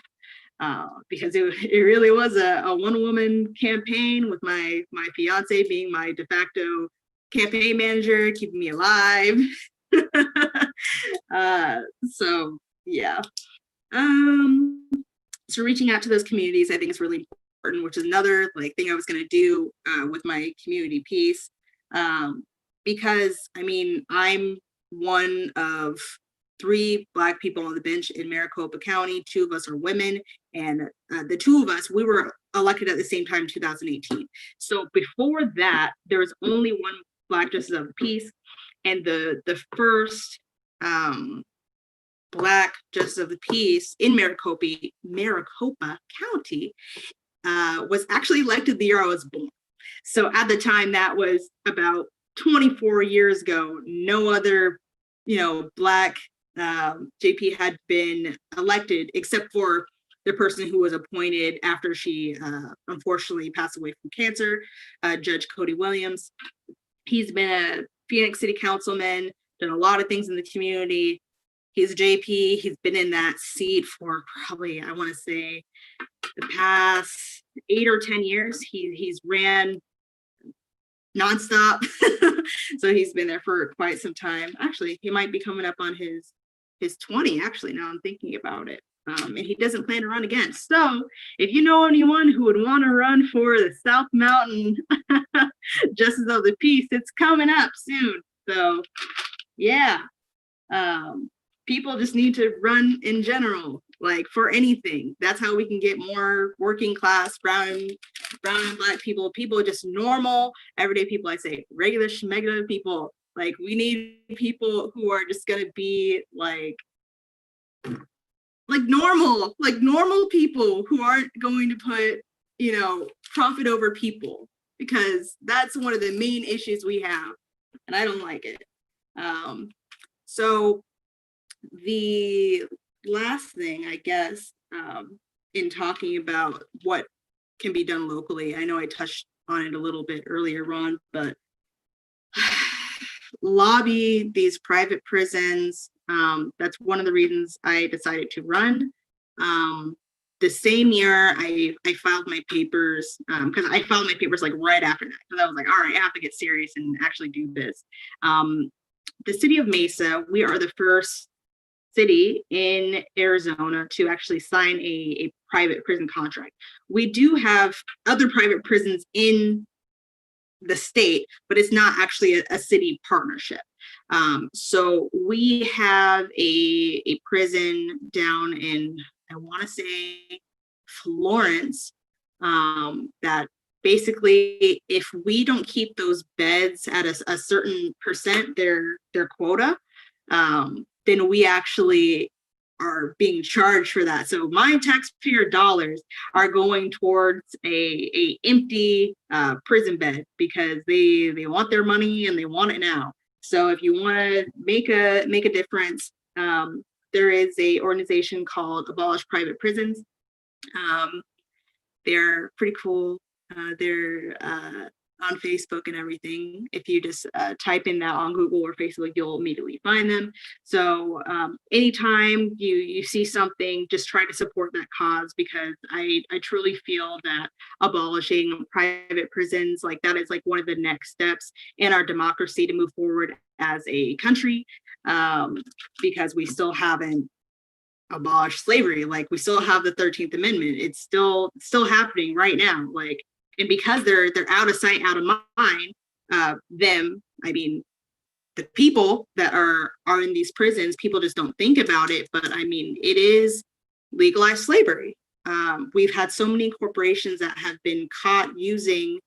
Speaker 5: Because it really was a one-woman campaign with my fiance being my de facto campaign manager, keeping me alive. So yeah. So reaching out to those communities, I think is really important, which is another like thing I was going to do with my community piece. Because I mean, I'm one of 3 Black people on the bench in Maricopa County. 2 of us are women, and the 2 of us, we were elected at the same time in 2018. So before that, there was only 1 Black justice of the peace, and the first Black justice of the peace in Maricopa County was actually elected the year I was born. So at the time, that was about 24 years ago. No other, Black JP had been elected except for the person who was appointed after she unfortunately passed away from cancer, Judge Cody Williams. He's been a Phoenix City Councilman, done a lot of things in the community. He's a JP. He's been in that seat for probably, I want to say, the past 8 or 10 years. He's ran nonstop. So he's been there for quite some time. Actually, he might be coming up on his 20, actually, now I'm thinking about it. And he doesn't plan to run again. So if you know anyone who would want to run for the South Mountain Justice of the Peace, it's coming up soon. So yeah, people just need to run in general, like for anything. That's how we can get more working class, brown and Black people, just normal, everyday people. I say regular schmegular people. Like, we need people who are just gonna be like normal people who aren't going to put, profit over people, because that's one of the main issues we have, and I don't like it. So the last thing, I guess, in talking about what can be done locally, I know I touched on it a little bit earlier, Ron, but lobby these private prisons. That's one of the reasons I decided to run. The same year I filed my papers, because I filed my papers like right after that, because I was like, all right, I have to get serious and actually do this. The city of Mesa, we are the first city in Arizona to actually sign a private prison contract. We do have other private prisons in the state, but it's not actually a city partnership. So we have a prison down in, I want to say, Florence, that basically, if we don't keep those beds at a certain percent, their quota, then we actually are being charged for that. So my taxpayer dollars are going towards a empty prison bed, because they want their money and they want it now. So if you want to make a difference, there is a organization called Abolish Private Prisons. They're pretty cool. They're on Facebook and everything. If you just type in that on Google or Facebook, you'll immediately find them. So anytime you see something, just try to support that cause, because I truly feel that abolishing private prisons, like, that is like one of the next steps in our democracy to move forward as a country, because we still haven't abolished slavery. Like, we still have the 13th Amendment. It's still happening right now. Like, and because they're out of sight, out of mind, the people that are in these prisons, people just don't think about it. But it is legalized slavery. We've had so many corporations that have been caught using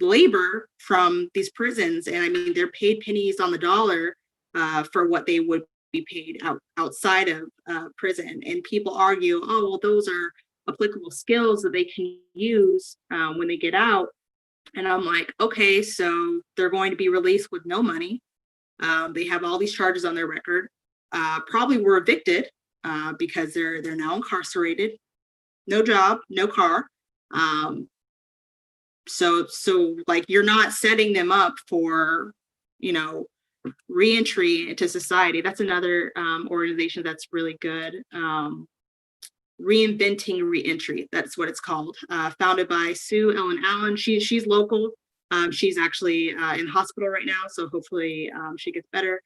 Speaker 5: labor from these prisons, and they're paid pennies on the dollar for what they would be paid outside of prison. And people argue, oh, well, those are applicable skills that they can use when they get out. And I'm like, okay, so they're going to be released with no money. They have all these charges on their record, probably were evicted because they're now incarcerated, no job, no car. So like, you're not setting them up for, reentry into society. That's another organization that's really good. Reinventing Reentry, that's what it's called. Founded by Sue Ellen Allen. She's local. She's actually in hospital right now, so hopefully she gets better.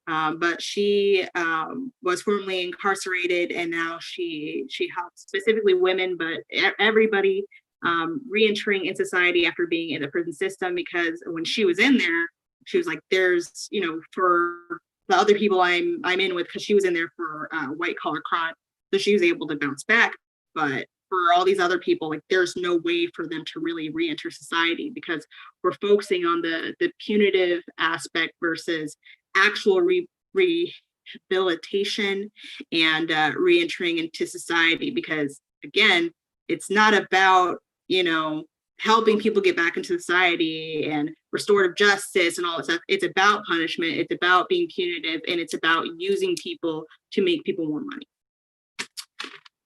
Speaker 5: But she was formerly incarcerated, and now she helps specifically women, but everybody reentering in society after being in the prison system. Because when she was in there, she was like, there's, for the other people I'm in with, because she was in there for white collar crime, so she was able to bounce back. But for all these other people, like there's no way for them to really re-enter society, because we're focusing on the punitive aspect versus actual rehabilitation and re-entering into society. Because again, it's not about, helping people get back into society and restorative justice and all that stuff. It's about punishment, it's about being punitive, and it's about using people to make people more money.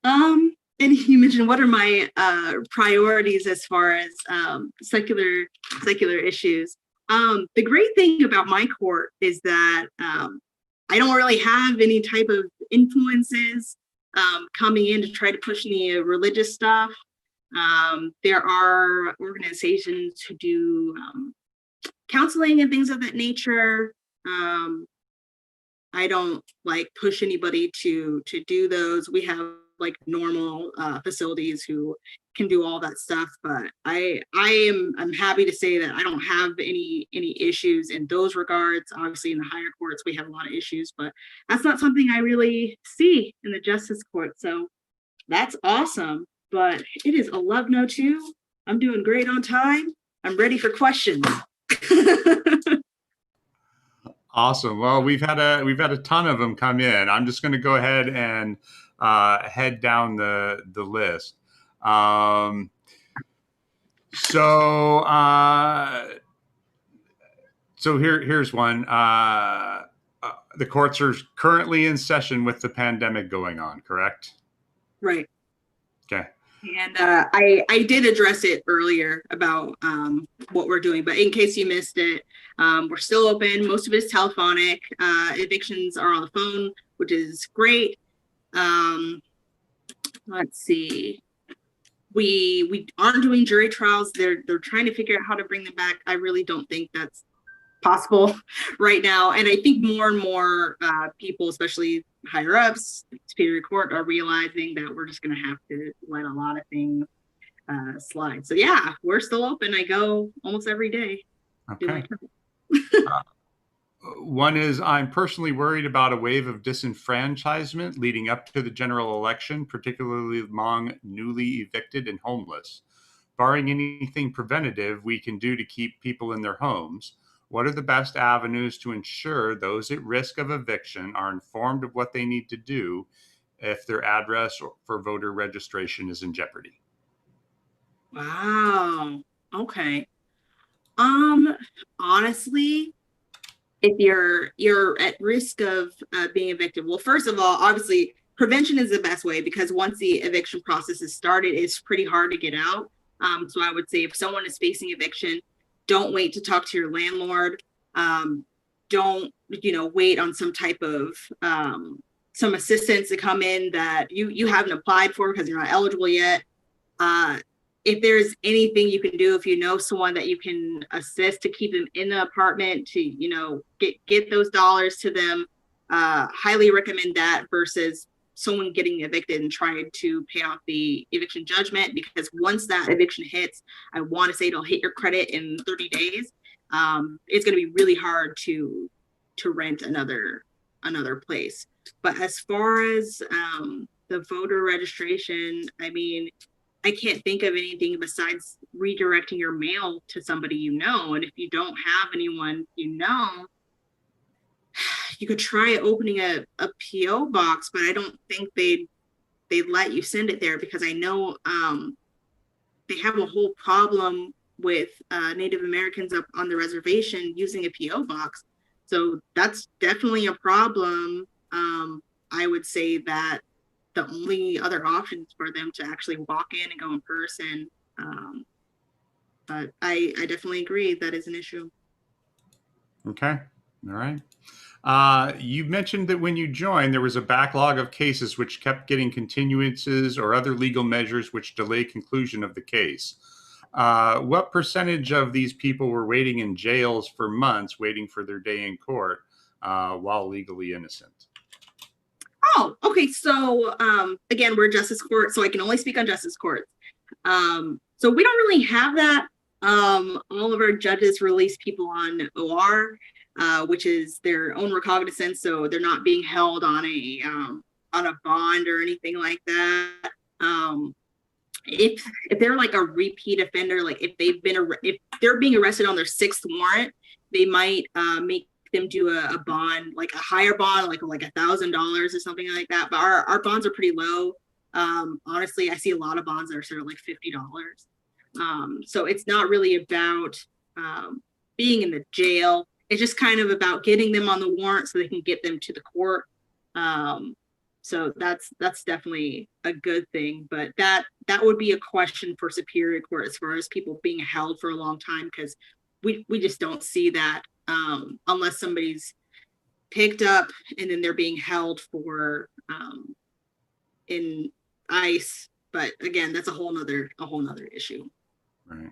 Speaker 5: And you mentioned, what are my priorities as far as secular issues? The great thing about my court is that I don't really have any type of influences coming in to try to push any religious stuff. There are organizations who do counseling and things of that nature. I don't like push anybody to do those. We have like normal facilities who can do all that stuff, but I'm happy to say that I don't have any issues in those regards. Obviously in the higher courts we have a lot of issues, but that's not something I really see in the justice court, so that's awesome. But it is 11:02. I'm doing great on time. I'm ready for questions.
Speaker 1: Awesome. Well, we've had a ton of them come in. I'm just going to go ahead and head down the list. So here's one. The courts are currently in session with the pandemic going on, correct?
Speaker 5: Right.
Speaker 1: Okay.
Speaker 5: And I did address it earlier about what we're doing, but in case you missed it, we're still open. Most of it is telephonic. Evictions are on the phone, which is great. Let's see. We aren't doing jury trials. They're trying to figure out how to bring them back. I really don't think that's possible right now. And I think more and more people, especially higher ups, Superior Court, are realizing that we're just going to have to let a lot of things slide. So yeah, we're still open. I go almost every day.
Speaker 1: Okay. One is, I'm personally worried about a wave of disenfranchisement leading up to the general election, particularly among newly evicted and homeless. Barring anything preventative we can do to keep people in their homes, what are the best avenues to ensure those at risk of eviction are informed of what they need to do if their address for voter registration is in jeopardy?
Speaker 5: Wow. Okay. Honestly, if you're at risk of being evicted, well, first of all, obviously prevention is the best way, because once the eviction process is started, it's pretty hard to get out. So I would say if someone is facing eviction, don't wait to talk to your landlord. Don't, wait on some type of some assistance to come in that you haven't applied for because you're not eligible yet. If there's anything you can do, if you know someone that you can assist to keep them in the apartment, to get those dollars to them, highly recommend that versus someone getting evicted and trying to pay off the eviction judgment, because once that eviction hits, I want to say it'll hit your credit in 30 days. It's going to be really hard to rent another place. But as far as the voter registration, I mean, I can't think of anything besides redirecting your mail to somebody and if you don't have anyone you could try opening a PO box, but I don't think they'd let you send it there, because I know they have a whole problem with Native Americans up on the reservation using a PO box. So that's definitely a problem. I would say that the only other option is for them to actually walk in and go in person. But I definitely agree that is an issue.
Speaker 1: Okay. All right. You mentioned that when you joined, there was a backlog of cases which kept getting continuances or other legal measures which delay conclusion of the case. What percentage of these people were waiting in jails for months, waiting for their day in court while legally innocent?
Speaker 5: Oh, okay. So again, we're a justice court, so I can only speak on justice courts. So we don't really have that. All of our judges release people on OR. which is their own recognizance, so they're not being held on a bond or anything like that. If they're like a repeat offender, like if they're being arrested on their 6th warrant, they might make them do a bond, like a higher bond, like $1,000 or something like that. But our bonds are pretty low. Honestly, I see a lot of bonds that are sort of like $50. So it's not really about being in the jail. It's just kind of about getting them on the warrant so they can get them to the court. So that's definitely a good thing, but that would be a question for Superior Court as far as people being held for a long time, because we just don't see that unless somebody's picked up and then they're being held for in ICE. But again, that's a whole nother issue.
Speaker 1: Right.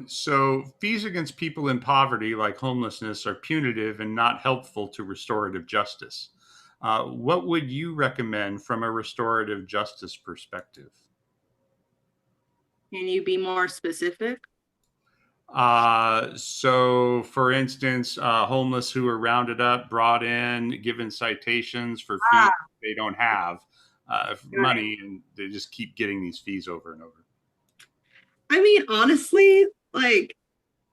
Speaker 1: So fees against people in poverty, like homelessness, are punitive and not helpful to restorative justice. What would you recommend from a restorative justice perspective?
Speaker 5: Can you be more specific?
Speaker 1: So for instance, homeless who are rounded up, brought in, given citations for fees they don't have money, and they just keep getting these fees over and over.
Speaker 5: I mean, honestly, like,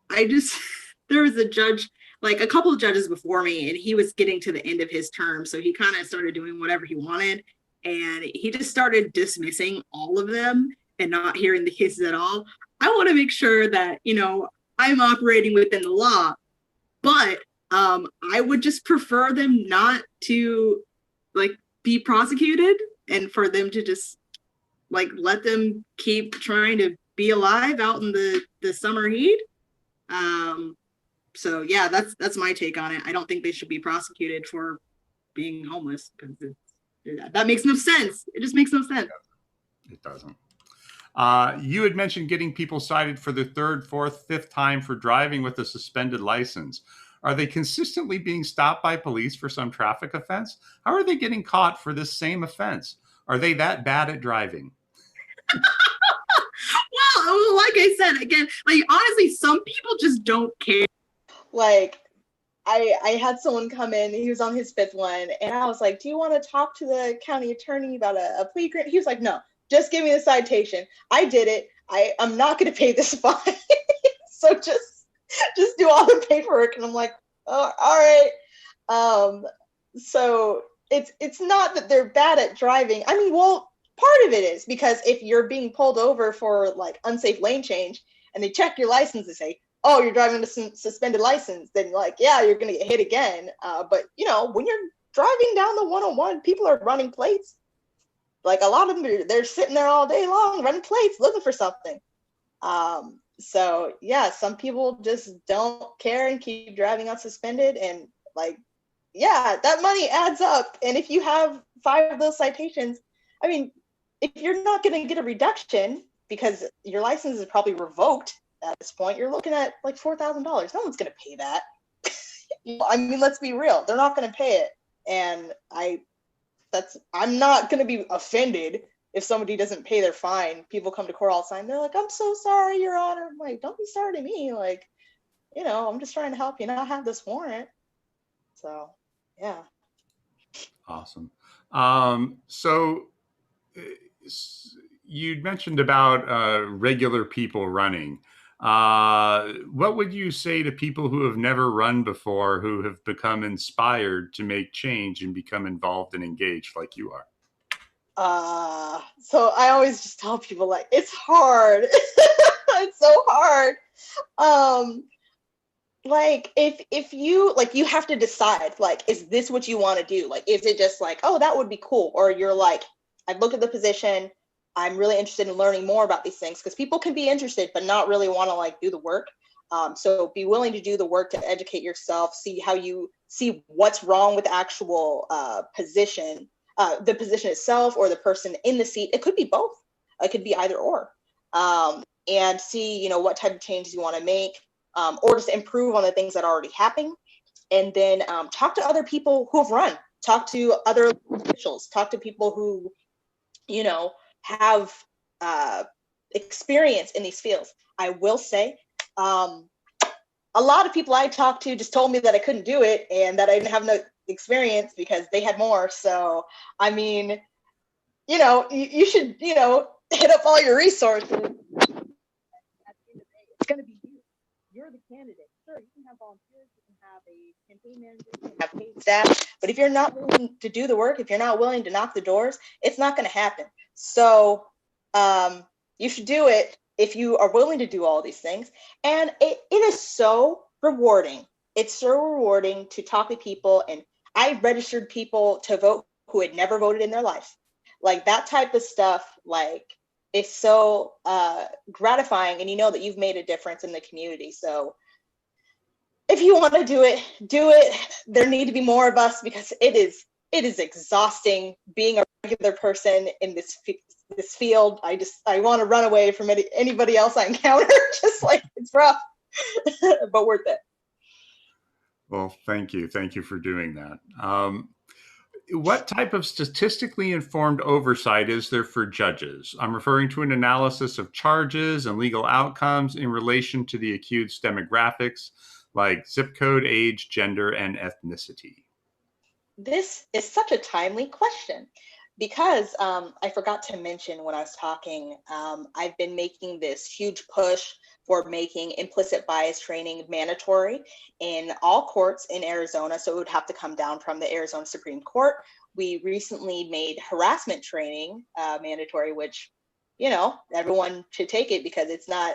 Speaker 5: there was a judge, like a couple of judges before me, and he was getting to the end of his term. So he kind of started doing whatever he wanted. And he just started dismissing all of them and not hearing the cases at all. I want to make sure that, I'm operating within the law, but I would just prefer them not to be prosecuted, and for them to just let them keep trying to be alive out in the summer heat. So yeah, that's my take on it. I don't think they should be prosecuted for being homeless, because that makes no sense. It just makes no sense.
Speaker 1: It doesn't. You had mentioned getting people cited for the 3rd, 4th, 5th time for driving with a suspended license. Are they consistently being stopped by police for some traffic offense? How are they getting caught for this same offense? Are they that bad at driving?
Speaker 5: Well, like I said, again, honestly, some people just don't care.
Speaker 4: I had someone come in, he was on his 5th one, and I was like, do you want to talk to the county attorney about a plea agreement? He was like, no, just give me the citation. I did it. I'm not going to pay this fine. So just do all the paperwork. And I'm like, oh, all right. So it's not that they're bad at driving. I mean, well, part of it is because if you're being pulled over for unsafe lane change and they check your license and say, oh, you're driving a suspended license, then yeah, you're going to get hit again. But when you're driving down the 101, people are running plates. A lot of them, they're sitting there all day long running plates, looking for something. So yeah, some people just don't care and keep driving unsuspended, and yeah, that money adds up. And if you have 5 of those citations, I mean, if you're not going to get a reduction because your license is probably revoked at this point, you're looking at $4,000. No one's going to pay that. I mean, let's be real. They're not going to pay it. And I'm not going to be offended if somebody doesn't pay their fine. People come to court all the time. They're like, I'm so sorry, Your Honor. I'm like, don't be sorry to me. I'm just trying to help you not have this warrant. So, yeah.
Speaker 1: Awesome. So you mentioned about regular people running. What would you say to people who have never run before, who have become inspired to make change and become involved and engaged like you are?
Speaker 4: So I always just tell people it's hard. It's so hard. If you you have to decide, is this what you want to do? Is it just oh, that would be cool? Or you're I've looked at the position, I'm really interested in learning more about these things, because people can be interested but not really want to do the work. So be willing to do the work to educate yourself, see what's wrong with the actual position, the position itself or the person in the seat. It could be both. It could be either or. And see, what type of changes you want to make, or just improve on the things that are already happening. And then talk to other people who have run, talk to other officials, talk to people who, have experience in these fields. I will say, a lot of people I talked to just told me that I couldn't do it and that I didn't have no experience because they had more. So, I mean, you should, hit up all your resources. At the end of the day, it's going to be you. You're the candidate. Sure, you can have volunteers, you can have a campaign manager, you can have paid staff, but if you're not willing to do the work, if you're not willing to knock the doors, it's not going to happen. So you should do it if you are willing to do all these things. And it is so rewarding. It's so rewarding to talk to people. And I registered people to vote who had never voted in their life. Like that type of stuff, like it's so gratifying, and you know that you've made a difference in the community. So if you want to do it, do it. There need to be more of us because it is exhausting being a regular person in this field. I want to run away from anybody else I encounter. Just like it's rough, but worth it.
Speaker 1: Well, thank you. Thank you for doing that. What type of statistically informed oversight is there for judges? I'm referring to an analysis of charges and legal outcomes in relation to the accused's demographics, like zip code, age, gender, and ethnicity.
Speaker 4: This is such a timely question because I forgot to mention when I was talking, I've been making this huge push for making implicit bias training mandatory in all courts in Arizona. So it would have to come down from the Arizona Supreme Court. We recently made harassment training mandatory, which, everyone should take it because it's not,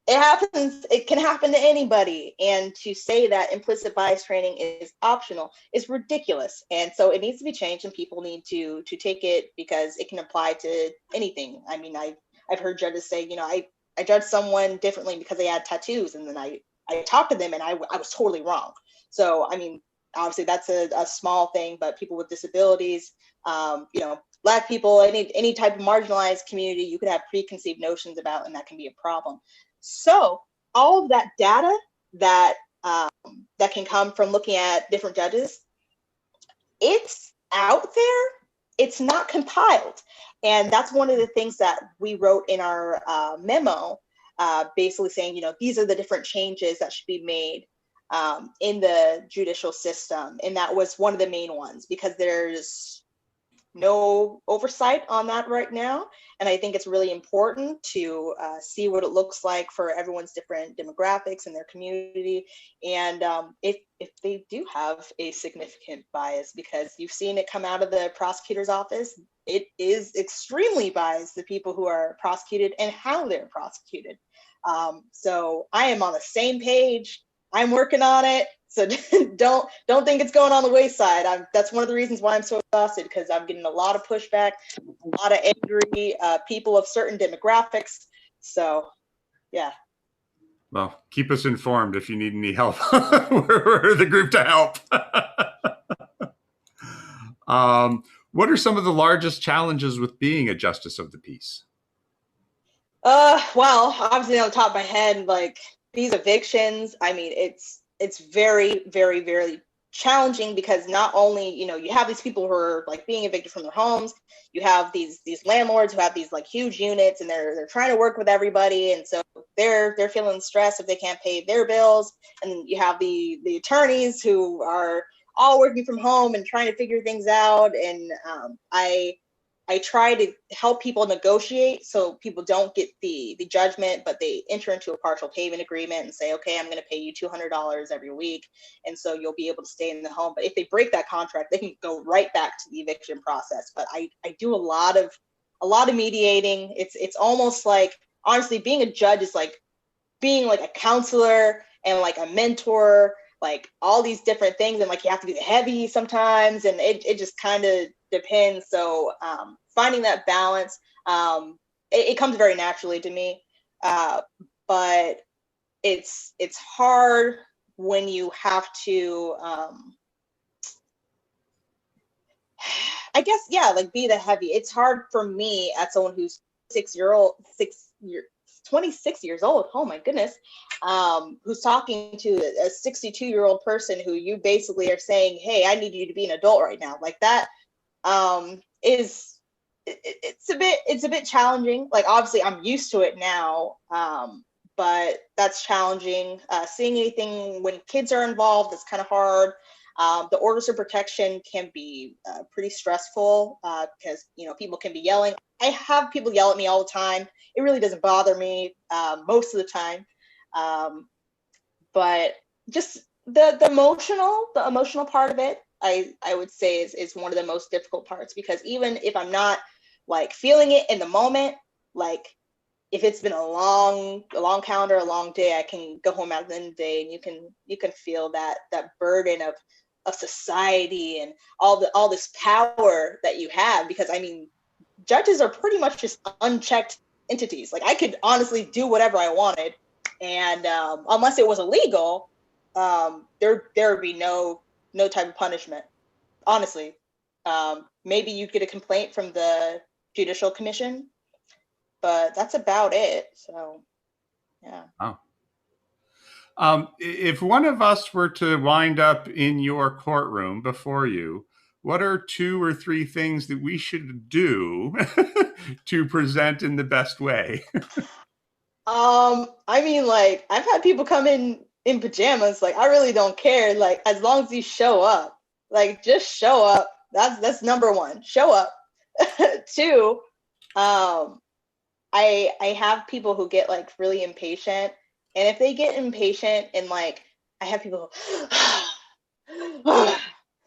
Speaker 4: it can happen to anybody. And to say that implicit bias training is optional is ridiculous. And so it needs to be changed and people need to take it because it can apply to anything. I mean, I've heard judges say, I judge someone differently because they had tattoos, and then I talked to them and I was totally wrong. So, I mean, obviously that's a small thing, but people with disabilities, Black people, any type of marginalized community, you could have preconceived notions about, and that can be a problem. So all of that data that can come from looking at different judges, it's out there. It's not compiled. And that's one of the things that we wrote in our memo, basically saying, these are the different changes that should be made in the judicial system. And that was one of the main ones because there's no oversight on that right now. And I think it's really important to see what it looks like for everyone's different demographics in their community. And if they do have a significant bias, because you've seen it come out of the prosecutor's office, it is extremely biased, the people who are prosecuted and how they're prosecuted. So I am on the same page. I'm working on it. So don't think it's going on the wayside. That's one of the reasons why I'm so exhausted, because I'm getting a lot of pushback, a lot of angry people of certain demographics. So, yeah.
Speaker 1: Well, keep us informed if you need any help. We're the group to help. What are some of the largest challenges with being a justice of the peace?
Speaker 4: Well, obviously on the top of my head, like these evictions, I mean, it's very, very, very challenging because not only, you have these people who are like being evicted from their homes, you have these landlords who have these like huge units and they're trying to work with everybody. And so they're feeling stressed if they can't pay their bills. And you have the attorneys who are all working from home and trying to figure things out. And I try to help people negotiate so people don't get the judgment, but they enter into a partial payment agreement and say, okay, I'm going to pay you $200 every week. And so you'll be able to stay in the home. But if they break that contract, they can go right back to the eviction process. But I do a lot of mediating. It's almost like, honestly, being a judge is like being like a counselor and like a mentor, like all these different things. And like, you have to be heavy sometimes. And it just kind of depends. So finding that balance, it comes very naturally to me, but it's hard when you have to, I guess, yeah, like be the heavy. It's hard for me as someone who's 26 years old. Oh my goodness. Who's talking to a 62-year-old person who you basically are saying, hey, I need you to be an adult right now. Like that it's a bit challenging. Like obviously I'm used to it now, but that's challenging. Seeing anything when kids are involved is kind of hard. The orders of protection can be pretty stressful because, people can be yelling. I have people yell at me all the time. It really doesn't bother me most of the time. But just the emotional part of it, I would say is one of the most difficult parts, because even if I'm not like feeling it in the moment, like if it's been a long calendar, a long day, I can go home at the end of the day and you can feel that burden of society and all this power that you have, because judges are pretty much just unchecked entities. Like I could honestly do whatever I wanted, and unless it was illegal, there would be no type of punishment. Honestly, maybe you'd get a complaint from the Judicial Commission, but that's about it. So, yeah.
Speaker 1: Oh. If one of us were to wind up in your courtroom before you, what are 2 or 3 things that we should do to present in the best way?
Speaker 4: Like I've had people come in pajamas. Like I really don't care. Like as long as you show up, like just show up. That's number 1. Show up. 2, I have people who get like really impatient, and if they get impatient and like I have people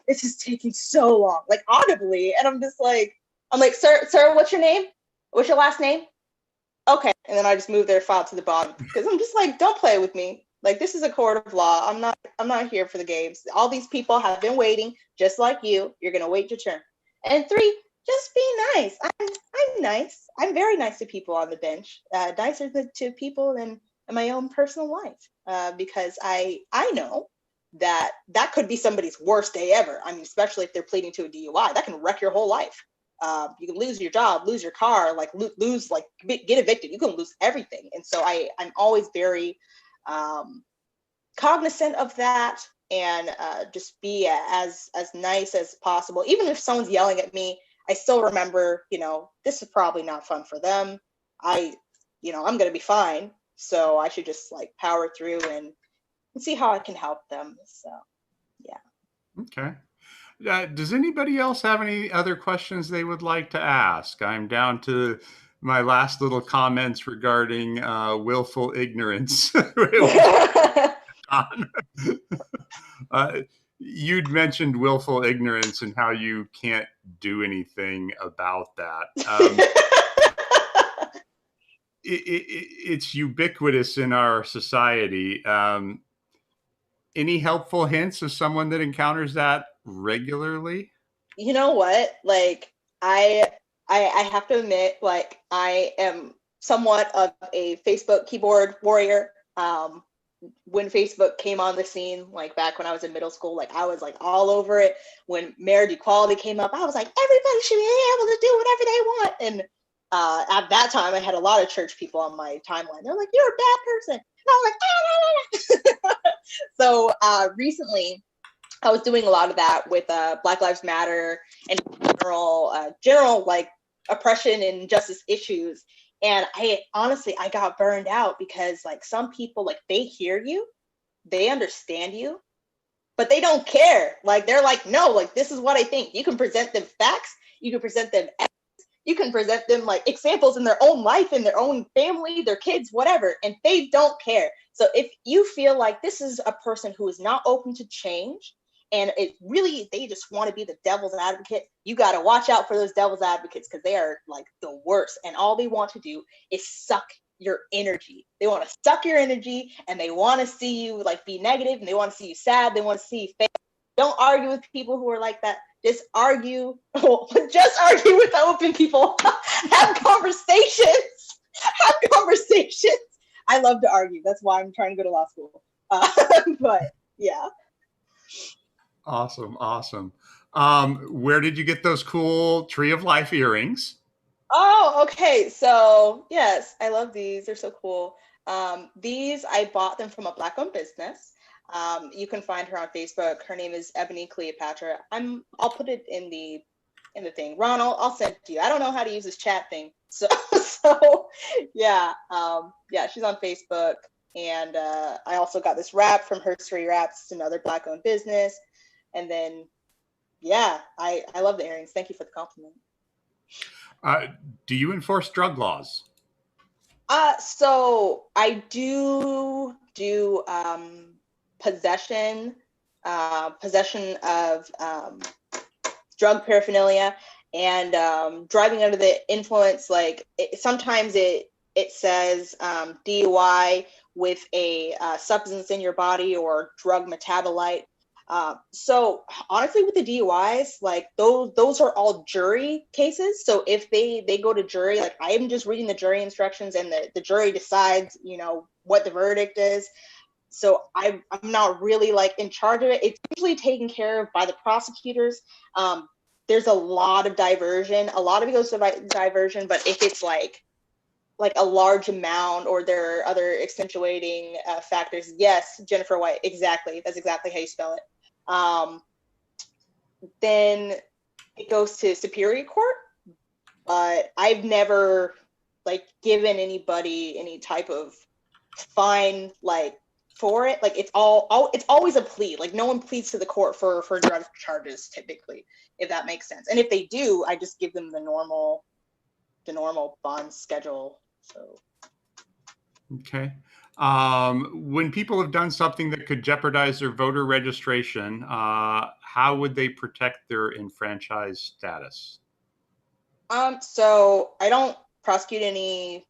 Speaker 4: this is taking so long, like audibly, and I'm like, sir, what's your name? What's your last name? Okay, and then I just move their file to the bottom, because I'm just like, don't play with me. Like this is a court of law. I'm not here for the games. All these people have been waiting, just like you. You're gonna wait your turn. And 3, just be nice. I'm nice. I'm very nice to people on the bench. Nicer to people than in my own personal life, because I know that could be somebody's worst day ever. Especially if they're pleading to a DUI, that can wreck your whole life. You can lose your job, lose your car, like lose, like get evicted. You can lose everything. And so I'm always very cognizant of that, and just be as nice as possible. Even if someone's yelling at me, I still remember, this is probably not fun for them. I'm going to be fine. So I should just like power through and see how I can help them. So, yeah.
Speaker 1: Okay. Does anybody else have any other questions they would like to ask? I'm down to my last little comments regarding willful ignorance. You'd mentioned willful ignorance and how you can't do anything about that. It's ubiquitous in our society. Any helpful hints of someone that encounters that regularly?
Speaker 4: You know what? Like I have to admit, like I am somewhat of a Facebook keyboard warrior. When Facebook came on the scene, like back when I was in middle school, like I was like all over it. When marriage equality came up, I was like, everybody should be able to do whatever they want. And at that time, I had a lot of church people on my timeline. They're like, "You're a bad person." And I was like, ah, nah, nah, nah. So recently, I was doing a lot of that with Black Lives Matter and general like oppression and justice issues. And I got burned out, because like some people, like they hear you, they understand you, but they don't care. Like they're like, no, like this is what I think. You can present them facts, you can present them evidence, you can present them like examples in their own life, in their own family, their kids, whatever, and they don't care. So if you feel like this is a person who is not open to change, and they just want to be the devil's advocate, you got to watch out for those devil's advocates, because they are like the worst. And all they want to do is suck your energy. They want to suck your energy, and they want to see you like be negative, and they want to see you sad. They want to see you fail. Don't argue with people who are like that. Just argue. Just argue with open people. Have conversations. Have conversations. I love to argue. That's why I'm trying to go to law school. But yeah.
Speaker 1: Awesome. Where did you get those cool Tree of Life earrings?
Speaker 4: Oh, okay. So yes, I love these. They're so cool. These, I bought them from a Black-owned business. You can find her on Facebook. Her name is Ebony Cleopatra. I'll put it in the thing. Ron, I'll send it to you. I don't know how to use this chat thing, so So yeah, she's on Facebook. And I also got this wrap from Herstory Wraps. It's another Black-owned business. And then, yeah, I love the earrings. Thank you for the compliment.
Speaker 1: Do you enforce drug laws?
Speaker 4: So I do possession of drug paraphernalia and driving under the influence. Like sometimes it says DUI with a substance in your body or drug metabolite. So honestly, with the DUIs, like those are all jury cases. So if they go to jury, like I'm just reading the jury instructions and the jury decides, what the verdict is. So I'm not really like in charge of it. It's usually taken care of by the prosecutors. There's a lot of diversion. A lot of it goes to diversion, but if it's like a large amount or there are other accentuating factors, yes, Jennifer White, exactly. That's exactly how you spell it. Then it goes to Superior Court, but I've never like given anybody any type of fine like for it. Like it's always a plea. Like no one pleads to the court for drug charges typically, if that makes sense. And if they do, I just give them the normal bond schedule. So
Speaker 1: Okay. When people have done something that could jeopardize their voter registration, how would they protect their enfranchised status?
Speaker 4: So I don't prosecute any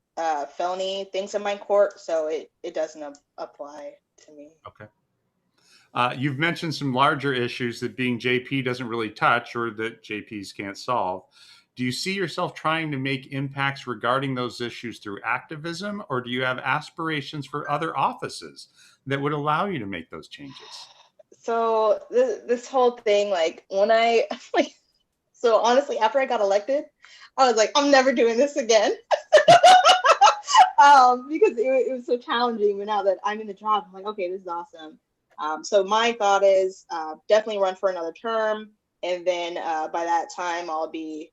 Speaker 4: felony things in my court, so it doesn't apply to me.
Speaker 1: Okay. You've mentioned some larger issues that being JP doesn't really touch or that JPs can't solve. Do you see yourself trying to make impacts regarding those issues through activism, or do you have aspirations for other offices that would allow you to make those changes?
Speaker 4: So this whole thing, like when I so honestly, after I got elected, I was like, I'm never doing this again. Because it was so challenging. But now that I'm in the job, I'm like, okay, this is awesome. So my thought is definitely run for another term. And then by that time, I'll be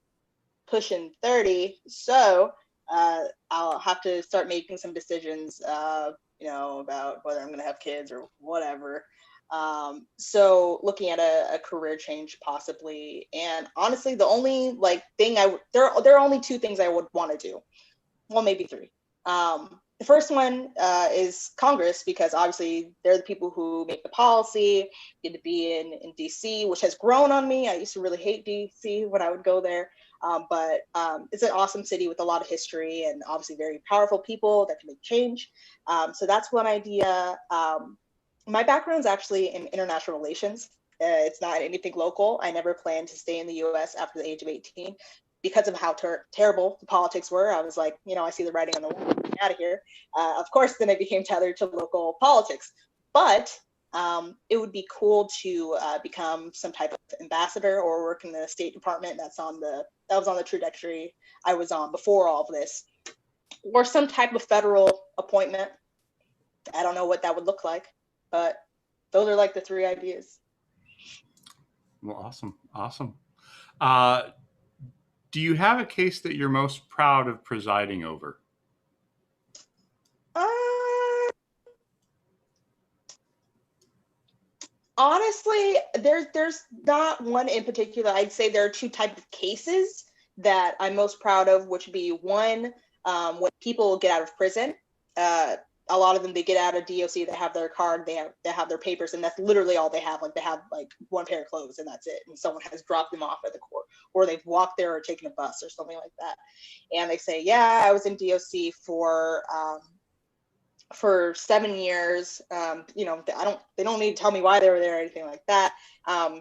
Speaker 4: pushing 30. So I'll have to start making some decisions, about whether I'm going to have kids or whatever. So looking at a career change possibly. And honestly, the only thing there are only two things I would want to do. Well, maybe three. The first one is Congress, because obviously they're the people who make the policy. Get to be in DC, which has grown on me. I used to really hate DC when I would go there. But it's an awesome city with a lot of history and obviously very powerful people that can make change. So that's one idea. My background is actually in international relations. It's not anything local. I never planned to stay in the US after the age of 18 because of how terrible the politics were. I was like, I see the writing on the wall, get out of here. Of course, then I became tethered to local politics. But it would be cool to become some type of ambassador or work in the State Department. That was on the trajectory I was on before all of this, or some type of federal appointment. I don't know what that would look like, but those are like the three ideas.
Speaker 1: Well, awesome. Do you have a case that you're most proud of presiding over?
Speaker 4: Honestly, there's not one in particular. I'd say there are two types of cases that I'm most proud of, which would be one, when people get out of prison. A lot of them, they get out of DOC, they have their card, they have their papers, and that's literally all they have. Like they have like one pair of clothes and that's it. And someone has dropped them off at the court, or they've walked there or taken a bus or something like that. And they say, yeah, I was in DOC for 7 years. They don't need to tell me why they were there or anything like that.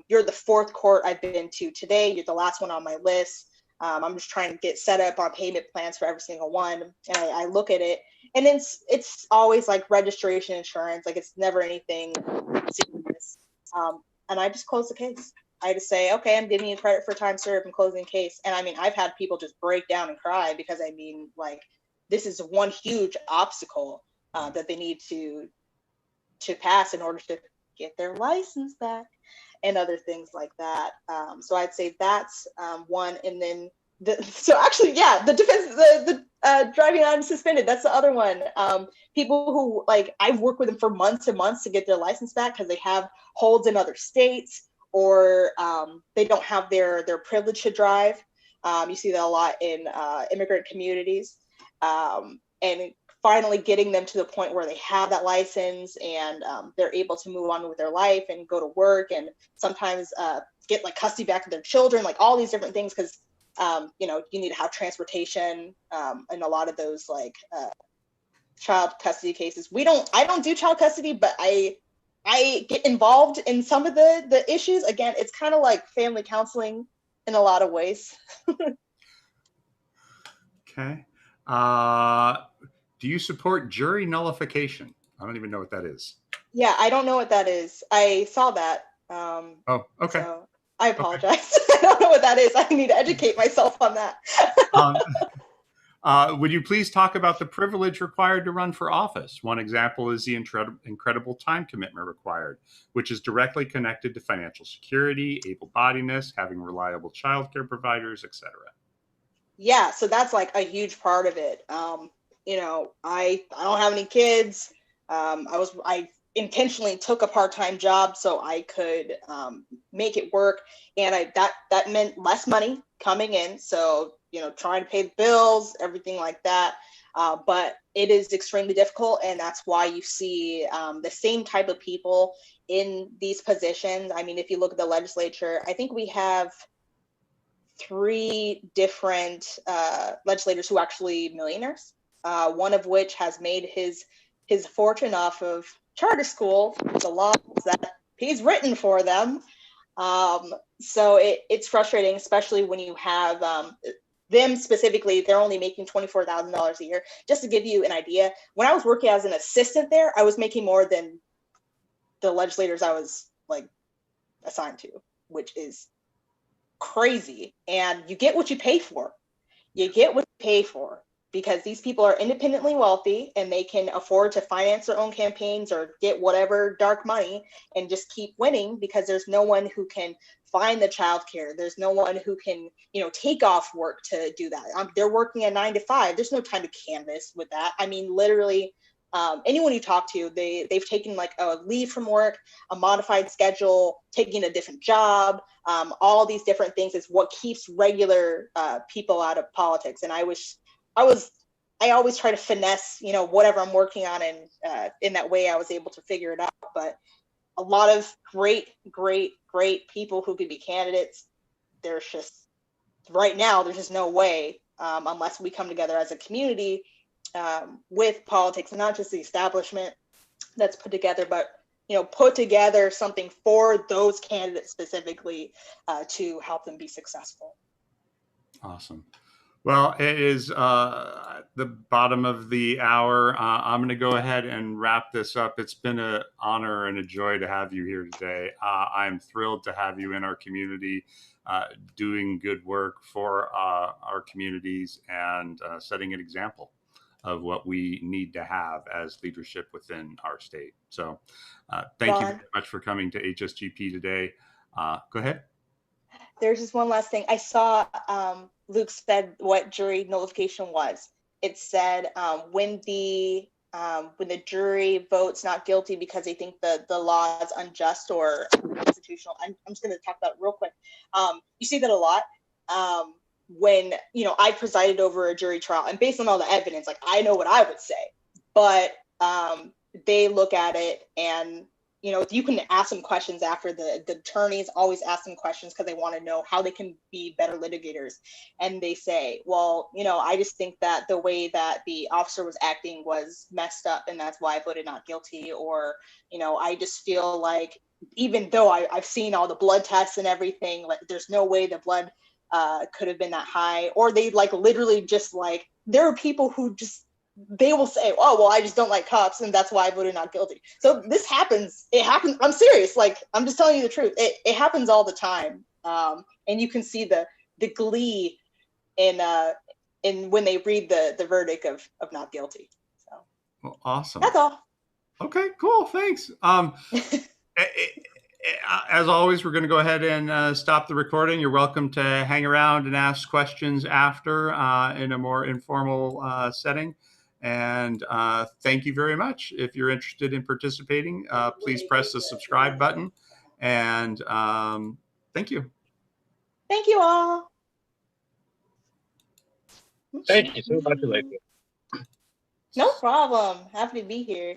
Speaker 4: You're the fourth court I've been to today. You're the last one on my list. I'm just trying to get set up on payment plans for every single one. And I look at it, and it's always like registration insurance. Like it's never anything serious. And I just close the case. I just say, okay, I'm giving you credit for time served and closing the case. And I mean, I've had people just break down and cry because this is one huge obstacle that they need to pass in order to get their license back and other things like that. So I'd say that's one. And then the defense, Driving unsuspended. That's the other one. People who, like, I've worked with them for months and months to get their license back because they have holds in other states, or they don't have their privilege to drive. You see that a lot in immigrant communities. And finally getting them to the point where they have that license and they're able to move on with their life and go to work, and sometimes get like custody back of their children, like all these different things, because you know, you need to have transportation in a lot of those like child custody cases. I don't do child custody, but I get involved in some of the issues. Again, it's kind of like family counseling in a lot of ways.
Speaker 1: Okay. Do you support jury nullification? I don't even know what that is.
Speaker 4: Yeah, I don't know what that is. I saw that.
Speaker 1: Oh, okay.
Speaker 4: So I apologize. I don't know what that is. I need to educate myself on that.
Speaker 1: Would you please talk about the privilege required to run for office? One example is the incredible time commitment required, which is directly connected to financial security, able-bodiedness, having reliable childcare providers, etc.
Speaker 4: Yeah, so that's like a huge part of it. You know, I don't have any kids. I intentionally took a part-time job so I could make it work, and that meant less money coming in. So, you know, trying to pay the bills, everything like that. But it is extremely difficult, and that's why you see the same type of people in these positions. I mean, if you look at the legislature, I think we have 3 different legislators who are actually millionaires. One of which has made his fortune off of charter school, the laws that he's written for them. So it's frustrating, especially when you have them specifically. They're only making $24,000 a year. Just to give you an idea, when I was working as an assistant there, I was making more than the legislators I was like assigned to, which is crazy. And you get what you pay for. You get what you pay for, because these people are independently wealthy and they can afford to finance their own campaigns or get whatever dark money and just keep winning, because there's no one who can find the childcare. There's no one who can, you know, take off work to do that. They're working a 9 to 5. There's no time to canvas with that. I mean, literally, anyone you talk to, they've taken like a leave from work, a modified schedule, taking a different job. All these different things is what keeps regular people out of politics. And I always try to finesse, you know, whatever I'm working on, and in that way I was able to figure it out. But a lot of great people who could be candidates, there's just, right now, there's just no way, unless we come together as a community with politics, and not just the establishment that's put together, but, you know, put together something for those candidates specifically to help them be successful.
Speaker 1: Awesome. Well, it is the bottom of the hour. I'm going to go ahead and wrap this up. It's been an honor and a joy to have you here today. I'm thrilled to have you in our community, doing good work for our communities, and setting an example of what we need to have as leadership within our state. So thank you very much for coming to HSGP today. Go ahead.
Speaker 4: There's just one last thing. I saw Luke said what jury nullification was. It said when the jury votes not guilty because they think the law is unjust or unconstitutional. I'm just going to talk about it real quick. You see that a lot when, you know, I presided over a jury trial, and based on all the evidence, like, I know what I would say, but they look at it, and, you know, you can ask them questions after. The attorneys always ask them questions because they want to know how they can be better litigators. And they say, well, you know, I just think that the way that the officer was acting was messed up, and that's why I voted not guilty. Or, you know, I just feel like, even though I've seen all the blood tests and everything, like, there's no way the blood could have been that high. Or they like literally just like, there are people who just, they will say, oh, well, I just don't like cops, and that's why I voted not guilty. So this happens. It happens. I'm serious. Like, I'm just telling you the truth. It happens all the time. And you can see the glee in when they read the verdict of not guilty. So,
Speaker 1: well, awesome.
Speaker 4: That's all.
Speaker 1: Okay, cool. Thanks. as always, we're going to go ahead and stop the recording. You're welcome to hang around and ask questions after in a more informal setting. And thank you very much. If you're interested in participating, please press the subscribe button. And thank you.
Speaker 4: Thank you all.
Speaker 2: Thank you so much, Elaissia.
Speaker 4: No problem. Happy to be here.